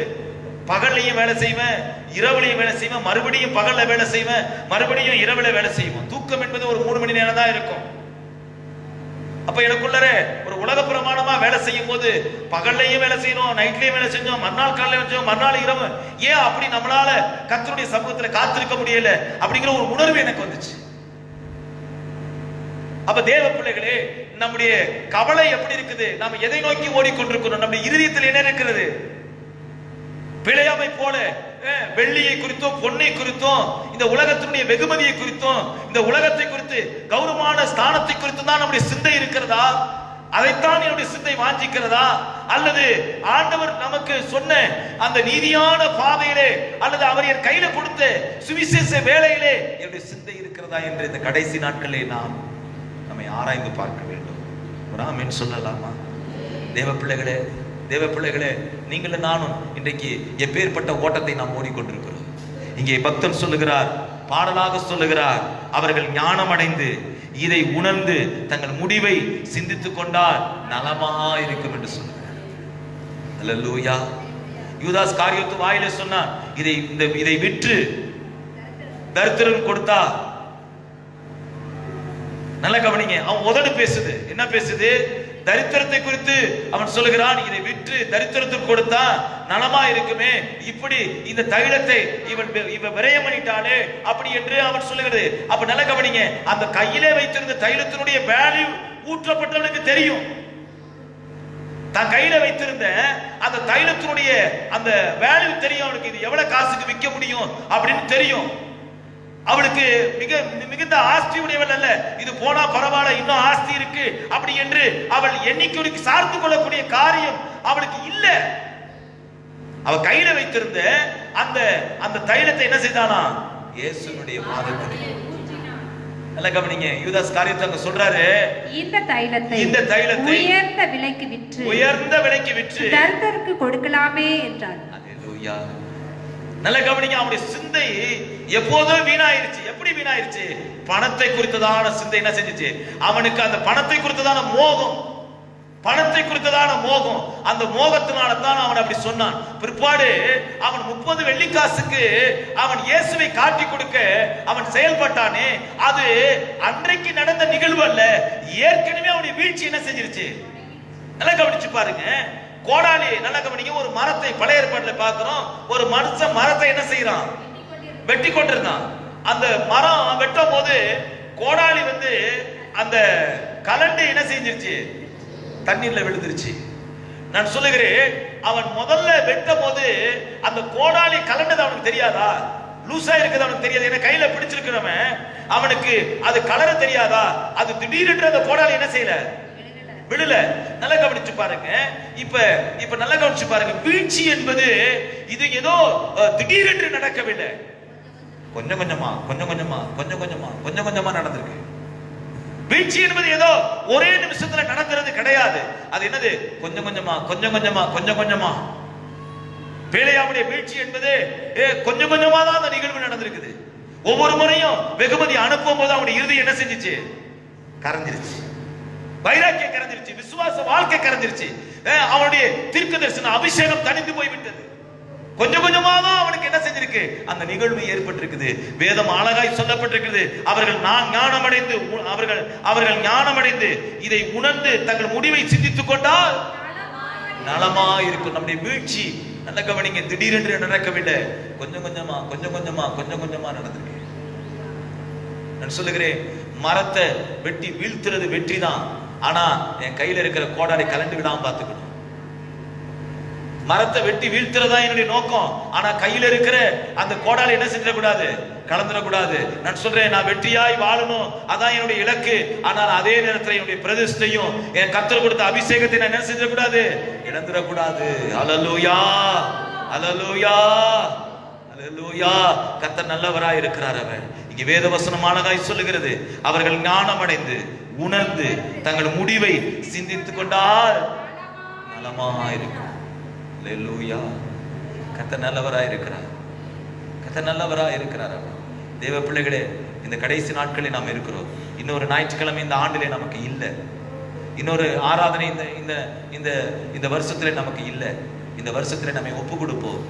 பகல்லையும் வேலை செய்வேன், இரவுலையும் வேலை செய்வேன், மறுபடியும் பகல்ல வேலை செய்வேன், மறுபடியும் இரவுல வேலை செய்வேன். தூக்கம் என்பது ஒரு 3 மணி நேரம் தான் இருக்கும். அப்ப எனக்குள்ளர ஒரு உலக பிரமாணமா வேலை செய்யும் போது பகல்லையும் வேலை செய்யணும், நைட்லயும் வேலை செஞ்சோம், மறுநாள் காலையில செஞ்சோம், மறுநாள் இரவு. ஏன் அப்படி நம்மளால கர்த்தருடைய சமூகத்துல காத்திருக்க முடியல அப்படிங்கிற ஒரு உணர்வு எனக்கு வந்துச்சு. அப்ப தேவ பிள்ளைகளே, நம்முடைய கவலை எப்படி இருக்குது? நாம எதை நோக்கி ஓடிக்கொண்டிருக்கிறோம்? நம்முடைய இருதயத்தில் என்ன இருக்கிறது? பிழையாமை போல வெள்ளியை குறித்தும் பொன்னை குறித்தும் இந்த உலகத்தினுடைய வெகுமதியை குறித்தும் இந்த உலகத்தை குறித்து கௌரவமான ஸ்தானத்தை குறித்து தான் நம்முடைய சிந்தை இருக்கிறதா? அதைத்தான் என்னுடைய சிந்தை வாஞ்சிக்கிறதா? அல்லது ஆண்டவர் நமக்கு சொன்ன அந்த நீதியான பாதையிலே அல்லது அவர் என் கையில கொடுத்த சுவிசேஷ வேலையிலே என்னுடைய சிந்தை இருக்கிறதா என்று இந்த கடைசி நாட்களே நாம் நம்மை ஆராய்ந்து பார்க்க வேண்டும். ஒரு ஆமென் சொல்லலாமா? தேவ பிள்ளைகளே, தேவ பிள்ளைகளே, நீங்களும் நானும் இன்றைக்கு எப்பேற்பட்ட ஓட்டத்தை நாம் ஓடிக்கொண்டிருக்கிறோம். இங்கே பக்தன் சொல்லுகிறார், பாடலாக சொல்லுகிறார், அவர்கள் ஞானம் அடைந்து இதை உணர்ந்து தங்கள் முடிவை சிந்தித்துக் கொண்டால் நலமா இருக்கும் என்று சொல்லுகிறார். அல்லேலூயா. யூதாஸ் காரியத்து வாயிலே சொன்னான், இதை விற்று தரித்திரன் கொடுத்தா. நல்ல கவனிங்க, அவன் உதடு பேசுது. என்ன பேசுது? தரித்திரத்தை குறித்து அவன் சொல்லுகிறான், இதை விற்று தரித்திரத்துக்கு கொடுத்தா நலமா இருக்குமே, இப்படி இந்த தைலத்தை இவன் விரயம் பண்ணிட்டாலே அப்படி என்று அவன் சொல்லுகிறது. அப்ப நல்ல கவனிங்க, அந்த கையிலே வைத்திருந்த தைலத்தினுடைய வேல்யூ ஊற்றப்பட்டவனுக்கு தெரியும். தான் கையில வைத்திருந்த அந்த தைலத்தினுடைய அந்த வேல்யூ தெரியும் அவனுக்கு. இது எவ்வளவு காசுக்கு விற்க முடியும் அப்படின்னு தெரியும். அவளுக்கு மிகுந்த ஆஸ்தி உடையவள் அல்ல, இது போனா பரவாயில்ல, இன்னும் ஆஸ்தி இருக்கு அப்படி என்று அவள் எண்ணிக்கைக்கு சார்ந்து கொள்ளக்கூடிய காரியம் அவளுக்கு இல்ல. அவ கையில வைத்திருந்த அந்த தைலத்தை என்ன செய்தானா? இயேசுனுடைய பாதத்தில். நல்ல கவனிங்க, யூதாஸ் காரியத்தை அங்க சொல்றாரு, இந்த தைலத்தை உயர்ந்த விலைக்கு விற்று தரித்திரருக்கு கொடுக்கலாமே என்றார். அல்லேலூயா. நல்ல கவனிங்க, அவனுடைய சிந்தை எப்போதும் வீணாயிருச்சு. எப்படி வீணாயிருச்சு? பணத்தை குறித்ததான சிந்தை என்ன செஞ்சுச்சு? அவனுக்கு அந்த பணத்தை குறித்ததான மோகம், பணத்தை குறித்ததான மோகம், அந்த மோகத்தினால தான் அவன் அப்படி சொன்னான். பிற்பாடு அவன் 30 வெள்ளிக்காசுக்கு அவன் இயேசுவை காட்டி கொடுக்க அவன் செயல்பட்டானே, அது அன்றைக்கு நடந்த நிகழ்வு அல்ல, ஏற்கனவே அவனுடைய வீழ்ச்சி என்ன செஞ்சிருச்சு? நல்லா கவனிச்சு பாருங்க. கோடாலி, நல்ல கவனிங்க, ஒரு மரத்தை பழைய ஏற்பாட்டுல பார்க்கிறோம், ஒரு மனுஷன் மரத்தை என்ன செய்யறான்? வெட்டி கொண்டிருந்தான். அந்த மரம் வெட்டும் போது கோடாலி அந்த கலண்டு என்ன செஞ்சிருச்சு? தண்ணீர்ல விழுந்துருச்சு. நான் சொல்லுகிறேன், அவன் முதல்ல வெட்டும் போது அந்த கோடாலி கலண்டது அவனுக்கு தெரியாதா? லூசா இருக்குது அவனுக்கு தெரியாது. என்ன கையில பிடிச்சிருக்கிறவன் அவனுக்கு அது கலர தெரியாதா? அது திடீரென்று அந்த கோடாலி என்ன செய்யல? விழல. நல்லா கவனிச்சு பாருங்க. இப்ப நல்லா கவனிச்சு பாருங்க. வீழ்ச்சி என்பது இது ஏதோ திடீரென்று நடக்கவில்லை, கொஞ்சம் கொஞ்சமா நடந்திருக்கு. வீழ்ச்சி என்பது ஏதோ ஒரே நிமிஷத்துல நடக்கிறது கிடையாது. அது என்னது? கொஞ்சம் கொஞ்சமா கொஞ்சம் கொஞ்சமா கொஞ்சம் கொஞ்சமா. பேழையாவுடைய வீழ்ச்சி என்பது கொஞ்சம் கொஞ்சமா தான் அந்த நிகழ்வு நடந்திருக்குது. ஒவ்வொரு முறையும் வெகுமதி அனுப்பும் போது அவனுடைய இறுதி என்ன செஞ்சிச்சு? கரைஞ்சிருச்சு. வைராக்கியம் கரைஞ்சிருச்சு, விசுவாச வாழ்க்கை கரைஞ்சிருச்சு, அவனுடைய தீர்க்க தரிசன அபிஷேகம் தணிந்து போய்விட்டது. கொஞ்சம் கொஞ்சமா தான் அவனுக்கு என்ன செஞ்சிருக்கு? அந்த நிகழ்வு ஏற்பட்டிருக்குது. வேதம் அழகாய் சொல்லப்பட்டிருக்கிறது. அவர்கள் ஞானமடைந்து அவர்கள் ஞானமடைந்து இதை உணர்ந்து தங்கள் முடிவை சிந்தித்துக் கொண்டால் நலமா இருக்கும். நம்முடைய வீழ்ச்சி நல்ல கவனிங்க, திடீரென்று நடக்கவில்லை, கொஞ்சம் கொஞ்சமா கொஞ்சம் கொஞ்சமா கொஞ்சம் கொஞ்சமா நடந்திருக்கு. நான் சொல்லுகிறேன், மரத்தை வெட்டி வீழ்த்துறது வெற்றி தான். ஆனா என் கையில இருக்கிற கோடாரி கலண்டு விடாம பார்த்துக்கணும். மரத்தை வெட்டி வீழ்த்துறதா என்னுடைய நோக்கம். ஆனா கையில இருக்கிற அந்த கோடாரி என்ன செஞ்சிடக்கூடாது? கலந்துடக்கூடாது. நான் சொல்றேன், நான் வெற்றியாய் வாழணும், அதான் என்னுடைய இலக்கு. ஆனால் அதே நேரத்தில் என்னுடைய பிரதிஷ்டையும் என் கர்த்தர் கொடுத்த அபிஷேகத்தை நான் என்ன செஞ்சிடக்கூடாது? இழந்துடக்கூடாது. அல்லேலூயா, அல்லேலூயா, அல்லேலூயா. கர்த்தர் நல்லவராய் இருக்கிறார். அவர் இங்கே வேத வசனம் அழகாய் சொல்லுகிறது, அவர்கள் ஞானமடைந்து உணர்ந்து தங்கள் முடிவை சிந்தித்துக் கொண்டால் நலமாயிருக்கும். அல்லேலூயா. கர்த்தர் நல்லவராய் இருக்கிறார். கர்த்தர் நல்லவராய் இருக்கிறார். தேவ பிள்ளைகளே, இந்த கடைசி நாட்களில் நாம் இருக்கிறோம். இன்னொரு ஞாயிற்றுக்கிழமை இந்த ஆண்டிலே நமக்கு இல்லை. இன்னொரு ஆராதனை இந்த வருஷத்துல நமக்கு இல்லை. இந்த வருஷத்துல நம்மை ஒப்பு கொடுப்போம்.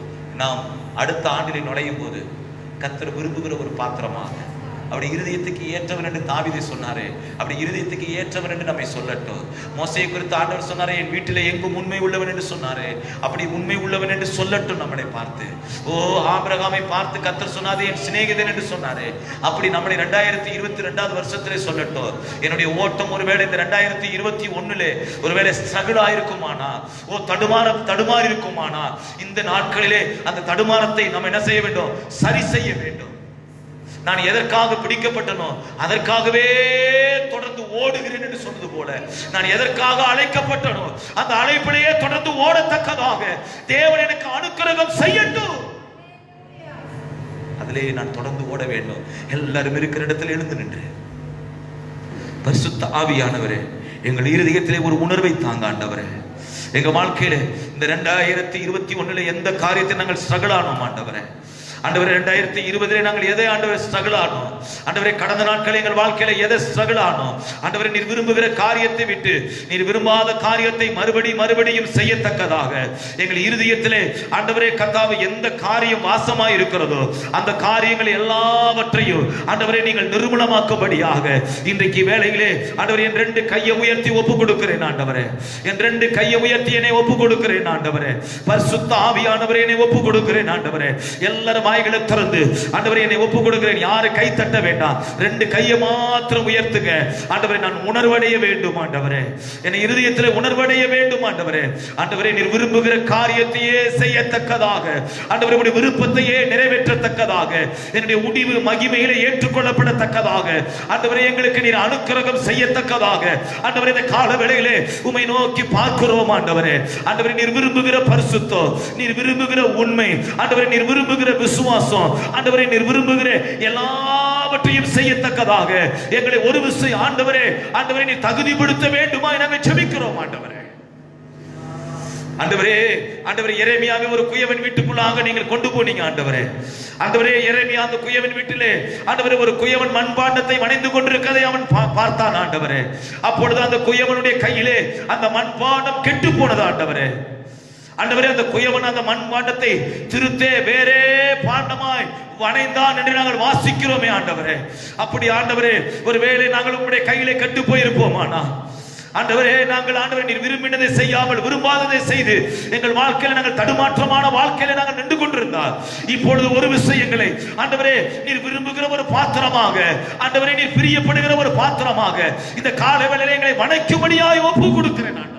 நாம் அடுத்த ஆண்டிலே நுழையும் போது கர்த்தர் விரும்புகிற ஒரு பாத்திரமாக, அப்படி இருதயத்துக்கு ஏற்றவன் என்று தாவீது சொன்னாரே, அப்படி இருதயத்துக்கு ஏற்றவன் என்று நம்மை சொல்லட்டும். மோசேயை குறித்து ஆண்டவர் சொன்னாரே, என் வீட்டிலே எங்கும் உண்மை உள்ளவன் என்று சொன்னாரே, அப்படி உண்மை உள்ளவன் என்று சொல்லட்டும் நம்மளை பார்த்து. ஓ, ஆபிரகாமை பார்த்து கர்த்தர் சொன்னாரே, என் சிநேகிதன் என்று சொன்னாரே, அப்படி நம்மளை 2022 வருஷத்திலே சொல்லட்டும். என்னுடைய ஓட்டம் ஒருவேளை இந்த 2021 ஒருவேளை ஸ்ட்ரகிள் ஆயிருக்குமானா, ஓ தடுமாறி இருக்குமானா, இந்த நாட்களிலே அந்த தடுமாறத்தை நம்ம என்ன செய்ய வேண்டும்? சரி செய்ய வேண்டும். நான் எதற்காக பிடிக்கப்பட்டனோ அதற்காகவே தொடர்ந்து ஓடுகிறேன் என்று சொன்னது போல, நான் எதற்காக அழைக்கப்பட்டனோ அந்த அழைப்பிலேயே தொடர்ந்து ஓடத்தக்கதாக தேவன் எனக்கு அனுக்கிரகம் செய்யட்டும். அதிலே நான் தொடர்ந்து ஓட வேண்டும். எல்லாரும் இருக்கிற இடத்தில் எழுந்து நின்று, பரிசுத்த ஆவியானவரே, எங்கள் இருதயத்திலே ஒரு உணர்வை தாங்க ஆண்டவரே. எங்க வாழ்க்கையில இந்த 2021 எந்த காரியத்தை நாங்கள் ஸ்ட்ரகிள் ஆனோம் ஆண்டவரே, ஆண்டவரே 2020 நாங்கள் எதை ஆண்டவரே ஸ்ட்ரகிள் ஆனோம் ஆண்டவரே, கடந்த நாட்கள் எங்கள் வாழ்க்கையில எதை ஸ்ட்ரகிள் ஆனோம் ஆண்டவரே, நீர் விரும்புகிற காரியத்தை விட்டு நீர் விரும்பாத காரியத்தை மறுபடியும் செய்யத்தக்கதாக எங்கள் இருதயத்திலே ஆண்டவரே கர்த்தாவே எந்த காரியம் வாசமாய் இருக்கிறதோ அந்த காரியங்கள் எல்லாவற்றையும் ஆண்டவரே நீங்கள் நிர்மூலமாக்கும்படியாக இன்றைக்கு வேளையிலே ஆண்டவரே என் 2 கையை உயர்த்தி ஒப்பு கொடுக்கிறேன் ஆண்டவரே, என் 2 கையை உயர்த்தி என்னை ஒப்பு கொடுக்கிறேன் ஆண்டவரே. பரிசுத்த ஆவியானவரே என்னை ஒப்பு கொடுக்கிறேன் ஆண்டவரே. எல்லாரும் வாய்களை திறந்து ஆண்டவரே என்னை ஒப்பு கொடுக்கிறேன். யாரு கை தட்ட வேண்டாம், 2 கையை மாத்திரம் உயர்த்துங்க ஆண்டவரே. நான் உணர்வடைய வேண்டும் ஆண்டவரே, என் இருதயத்திலே உணர்வடைய வேண்டும் ஆண்டவரே. ஆண்டவரே நீர் விரும்புகிற காரியத்தையே செய்யத்தக்கதாக ஆண்டவரே, உம்முடைய விருப்பத்தையே நிறைவேற்றத்தக்கதாக, என்னுடைய முடிவு மகிமையிலே ஏற்றுக்கொள்ளப்படத்தக்கதாக ஆண்டவரே எங்களுக்கு நீர் அனுக்கிரகம் செய்யத்தக்கதாக ஆண்டவரே இந்த கால வேளையிலே உம்மை நோக்கி பார்க்கிறோம் ஆண்டவரே. ஆண்டவரே நீர் விரும்புகிற பரிசுத்தம், நீர் விரும்புகிற உண்மை ஆண்டவரே, நீர் விரும்புகிற விசுவாசம் ஆண்டவரே, நீர் விரும்புகிற எல்லாவற்றையும் செய்யத்தக்கதாக எங்களை ஒரு விஷயம் ஆண்டவரே ஆண்டவரே நீர் தகுதிப்படுத்த வேண்டுமா நாங்கள் ஜெபிக்கிறோம் ஆண்டவரே. ஆண்டவரே ஆண்டவரே எரேமியாவை ஒரு குயவன் வீட்டுக்குள்ளாக நீங்கள் கொண்டு போனீங்க ஆண்டவரே. ஆண்டவரே எரேமியா அந்த குயவன் வீட்டிலே ஆண்டவரே ஒரு குயவன் மண்பாண்டத்தை வணைந்து கொண்டிருக்கதை அவன் பார்த்தான் ஆண்டவரே. அப்பொழுது அந்த குயவனுடைய கையிலே அந்த மண்பாண்டம் கெட்டு போனது ஆண்டவரே. ஆண்டவரே அந்த குயவன் அந்த மண்பாண்டத்தை திருத்தே வேறே பாண்டமாய் வணைந்தான் என்று நாங்கள் வாசிக்கிறோமே ஆண்டவரே. அப்படி ஆண்டவரே ஒருவேளை நாங்கள் உங்களுடைய கையிலே கெட்டு போயிருப்போமானா ஆண்டவரே, நாங்கள் ஆண்டவரே நீர் விரும்பினதை செய்யாமல் விரும்பாததை செய்து எங்கள் வாழ்க்கையில நாங்கள் தடுமாற்றமான வாழ்க்கையில நாங்கள் நின்று கொண்டிருந்தால், இப்பொழுது ஒரு விஷயங்களை ஆண்டவரே நீர் விரும்புகிற ஒரு பாத்திரமாக ஆண்டவரே, நீர் பிரியப்படுகிற ஒரு பாத்திரமாக இந்த கால வேளையிலே எங்களை வணங்கும்படியாய் ஒப்பு கொடுக்கிறேன் ஆண்டவரே.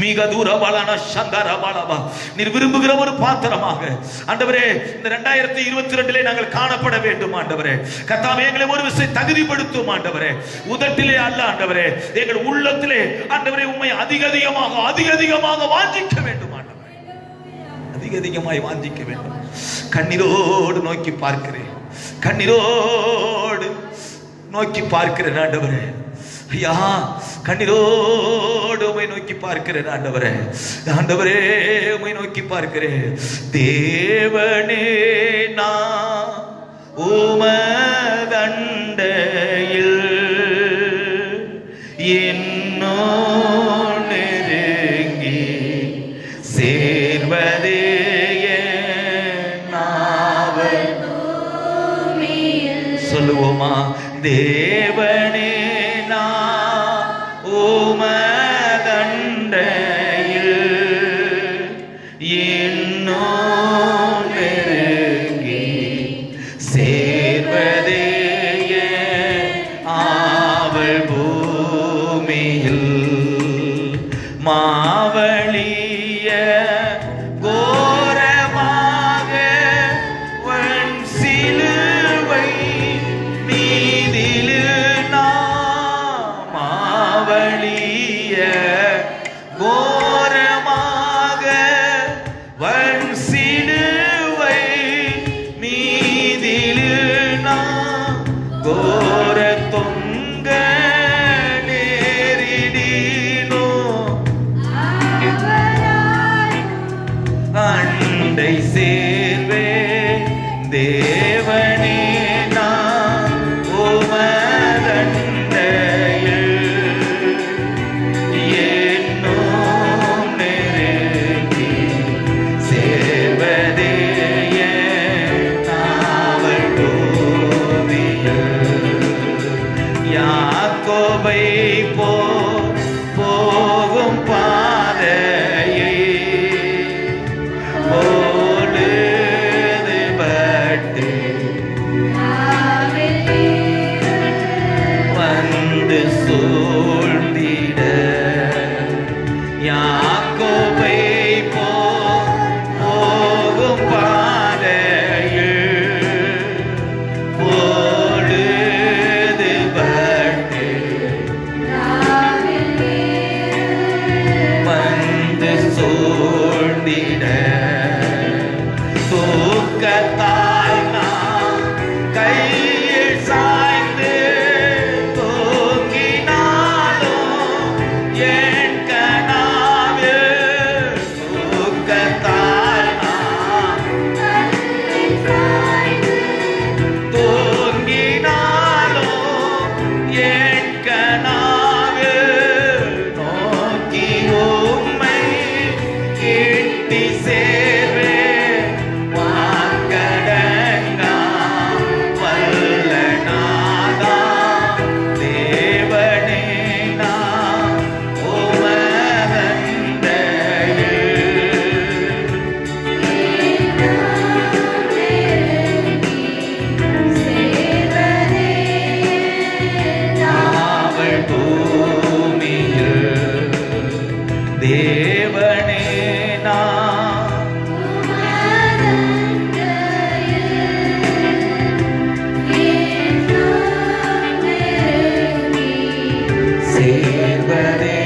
மிக தூரமான சங்கரபாலபா நீர் விரும்புகிற ஒரு பாத்திரமாக ஆண்டவரே இந்த 2022 நாங்கள் காணப்பட வேண்டும் ஆண்டவரே. கர்த்தாவே எங்களை ஒரு விஷயம் தகுதிப்படுத்தும் ஆண்டவரே, உதட்டிலே அல்ல ஆண்டவரே, எங்கள் உள்ளத்திலே ஆண்டவரே உம்மை அதிகமாக வாஞ்சிக்க வேண்டும் ஆண்டவரே, அதிகமாய் வாஞ்சிக்க வேண்டும். கண்ணீரோடு நோக்கி பார்க்கிறேன் கண்ணீரோடு நோக்கி பார்க்கிறேன் ஆண்டவரே. ஐயா, கண்ணீரோடு உம்மை நோக்கி பார்க்கிறேன் ஆண்டவரே. ஆண்டவரே, உம்மை நோக்கி பார்க்கிறேன். தேவனே, நான் உமதண்டையில் என்னோ நெருங்கி சேர்வதே நாவல். சொல்லுவோமா? தேவனே, நான் உமதண்டையில் என்னோ நெருங்கி சேர்வதே ஆவல். பூமியில் மாவழிய கோரமாக வன் சிலுவை மீதில் நாம் மாவழிய கோரமாக வன் சிலுவை மீதில் நாம் கோர தொங்க நேரிடினோ அண்டை சேர்வே. தேவனே, நான் உமதண்டையில் என்னோ நெருங்கி சேர்வதே நாவல். பூமியில் யாக்கோபை போகும் பாதையை ஓடுது பட்டு வந்து சூழ்ந்திட. யாக்கோபை போகும் பாதையில் ஓடுது பட்டு வந்து சூழ்ந்திட. தூக்கத்தால் நான் கையில் சாய்ந்து தூங்கினாலும் என் கனாவில். தூக்கத்தால் நான் தூங்கினாலும் என் கனாவில் நோக்கி உம்மை கிட்டி சேர்வே. வான்கடங்கா வல்ல நாதா, தேவனே, நான் உமதண்டையில் நாவல். பூமியில் தேவனே, நான் சேர்வதே.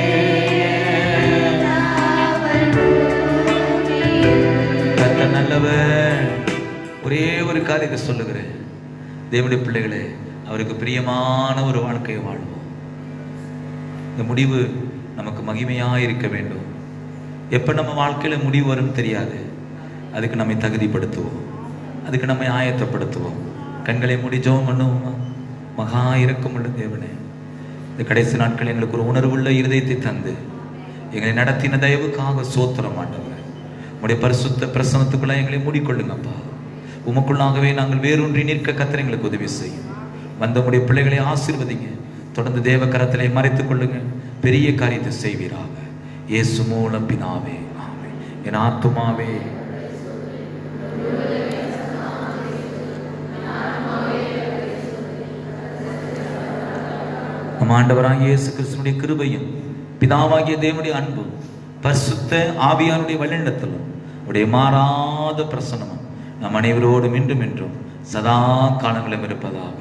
கர்த்தர் நல்லவர். ஒரே ஒரு காரியத்தை சொல்லுகிறேன், தேவனுடைய பிள்ளைகளே, அவருக்கு பிரியமான ஒரு வாழ்க்கையை வாழ்வோம். இந்த முடிவு நமக்கு மகிமையாக இருக்க வேண்டும். எப்போ நம்ம வாழ்க்கையில் முடிவு வரும்னு தெரியாது. அதுக்கு நம்மை தகுதிப்படுத்துவோம், அதுக்கு நம்மை ஆயத்தப்படுத்துவோம். கண்களை மூடி ஜெபம் பண்ணுவோமா? மகா இரக்கமுள்ள தேவனே, இந்த கடைசி நாட்கள் எங்களுக்கு ஒரு உணர்வுள்ள இருதயத்தை தந்து எங்களை நடத்தின தயவுக்காக சோத்திரம் ஆண்டவரே. உம்முடைய பரிசுத்த பிரசன்னத்துக்குள்ள எங்களை மூடிக்கொள்ளுங்கப்பா. உமக்குள்ளாகவே நாங்கள் வேரூன்றி நிற்க கர்த்தர் எங்களுக்கு உதவி செய்யும். வந்த உம்முடைய பிள்ளைகளை ஆசீர்வதிங்க. தொடர்ந்து தேவ கரத்திலே மறைத்துக் கொள்ளுங்க. பெரிய காரியத்தை செய்வீராக. இயேசு மூலம் பிதாவே, ஆமென். என் ஆத்துமாவே நம் ஆண்டவராகிய இயேசு கிறிஸ்துவின் கிருபையும் பிதாவாகிய தேவனுடைய அன்பும் பரிசுத்த ஆவியானுடைய வழிநடத்தலும் உடைய மாறாத பிரசன்னமும் நம் அனைவரோடும் இன்றும் என்றும் சதா காலங்களும் இருப்பதாக.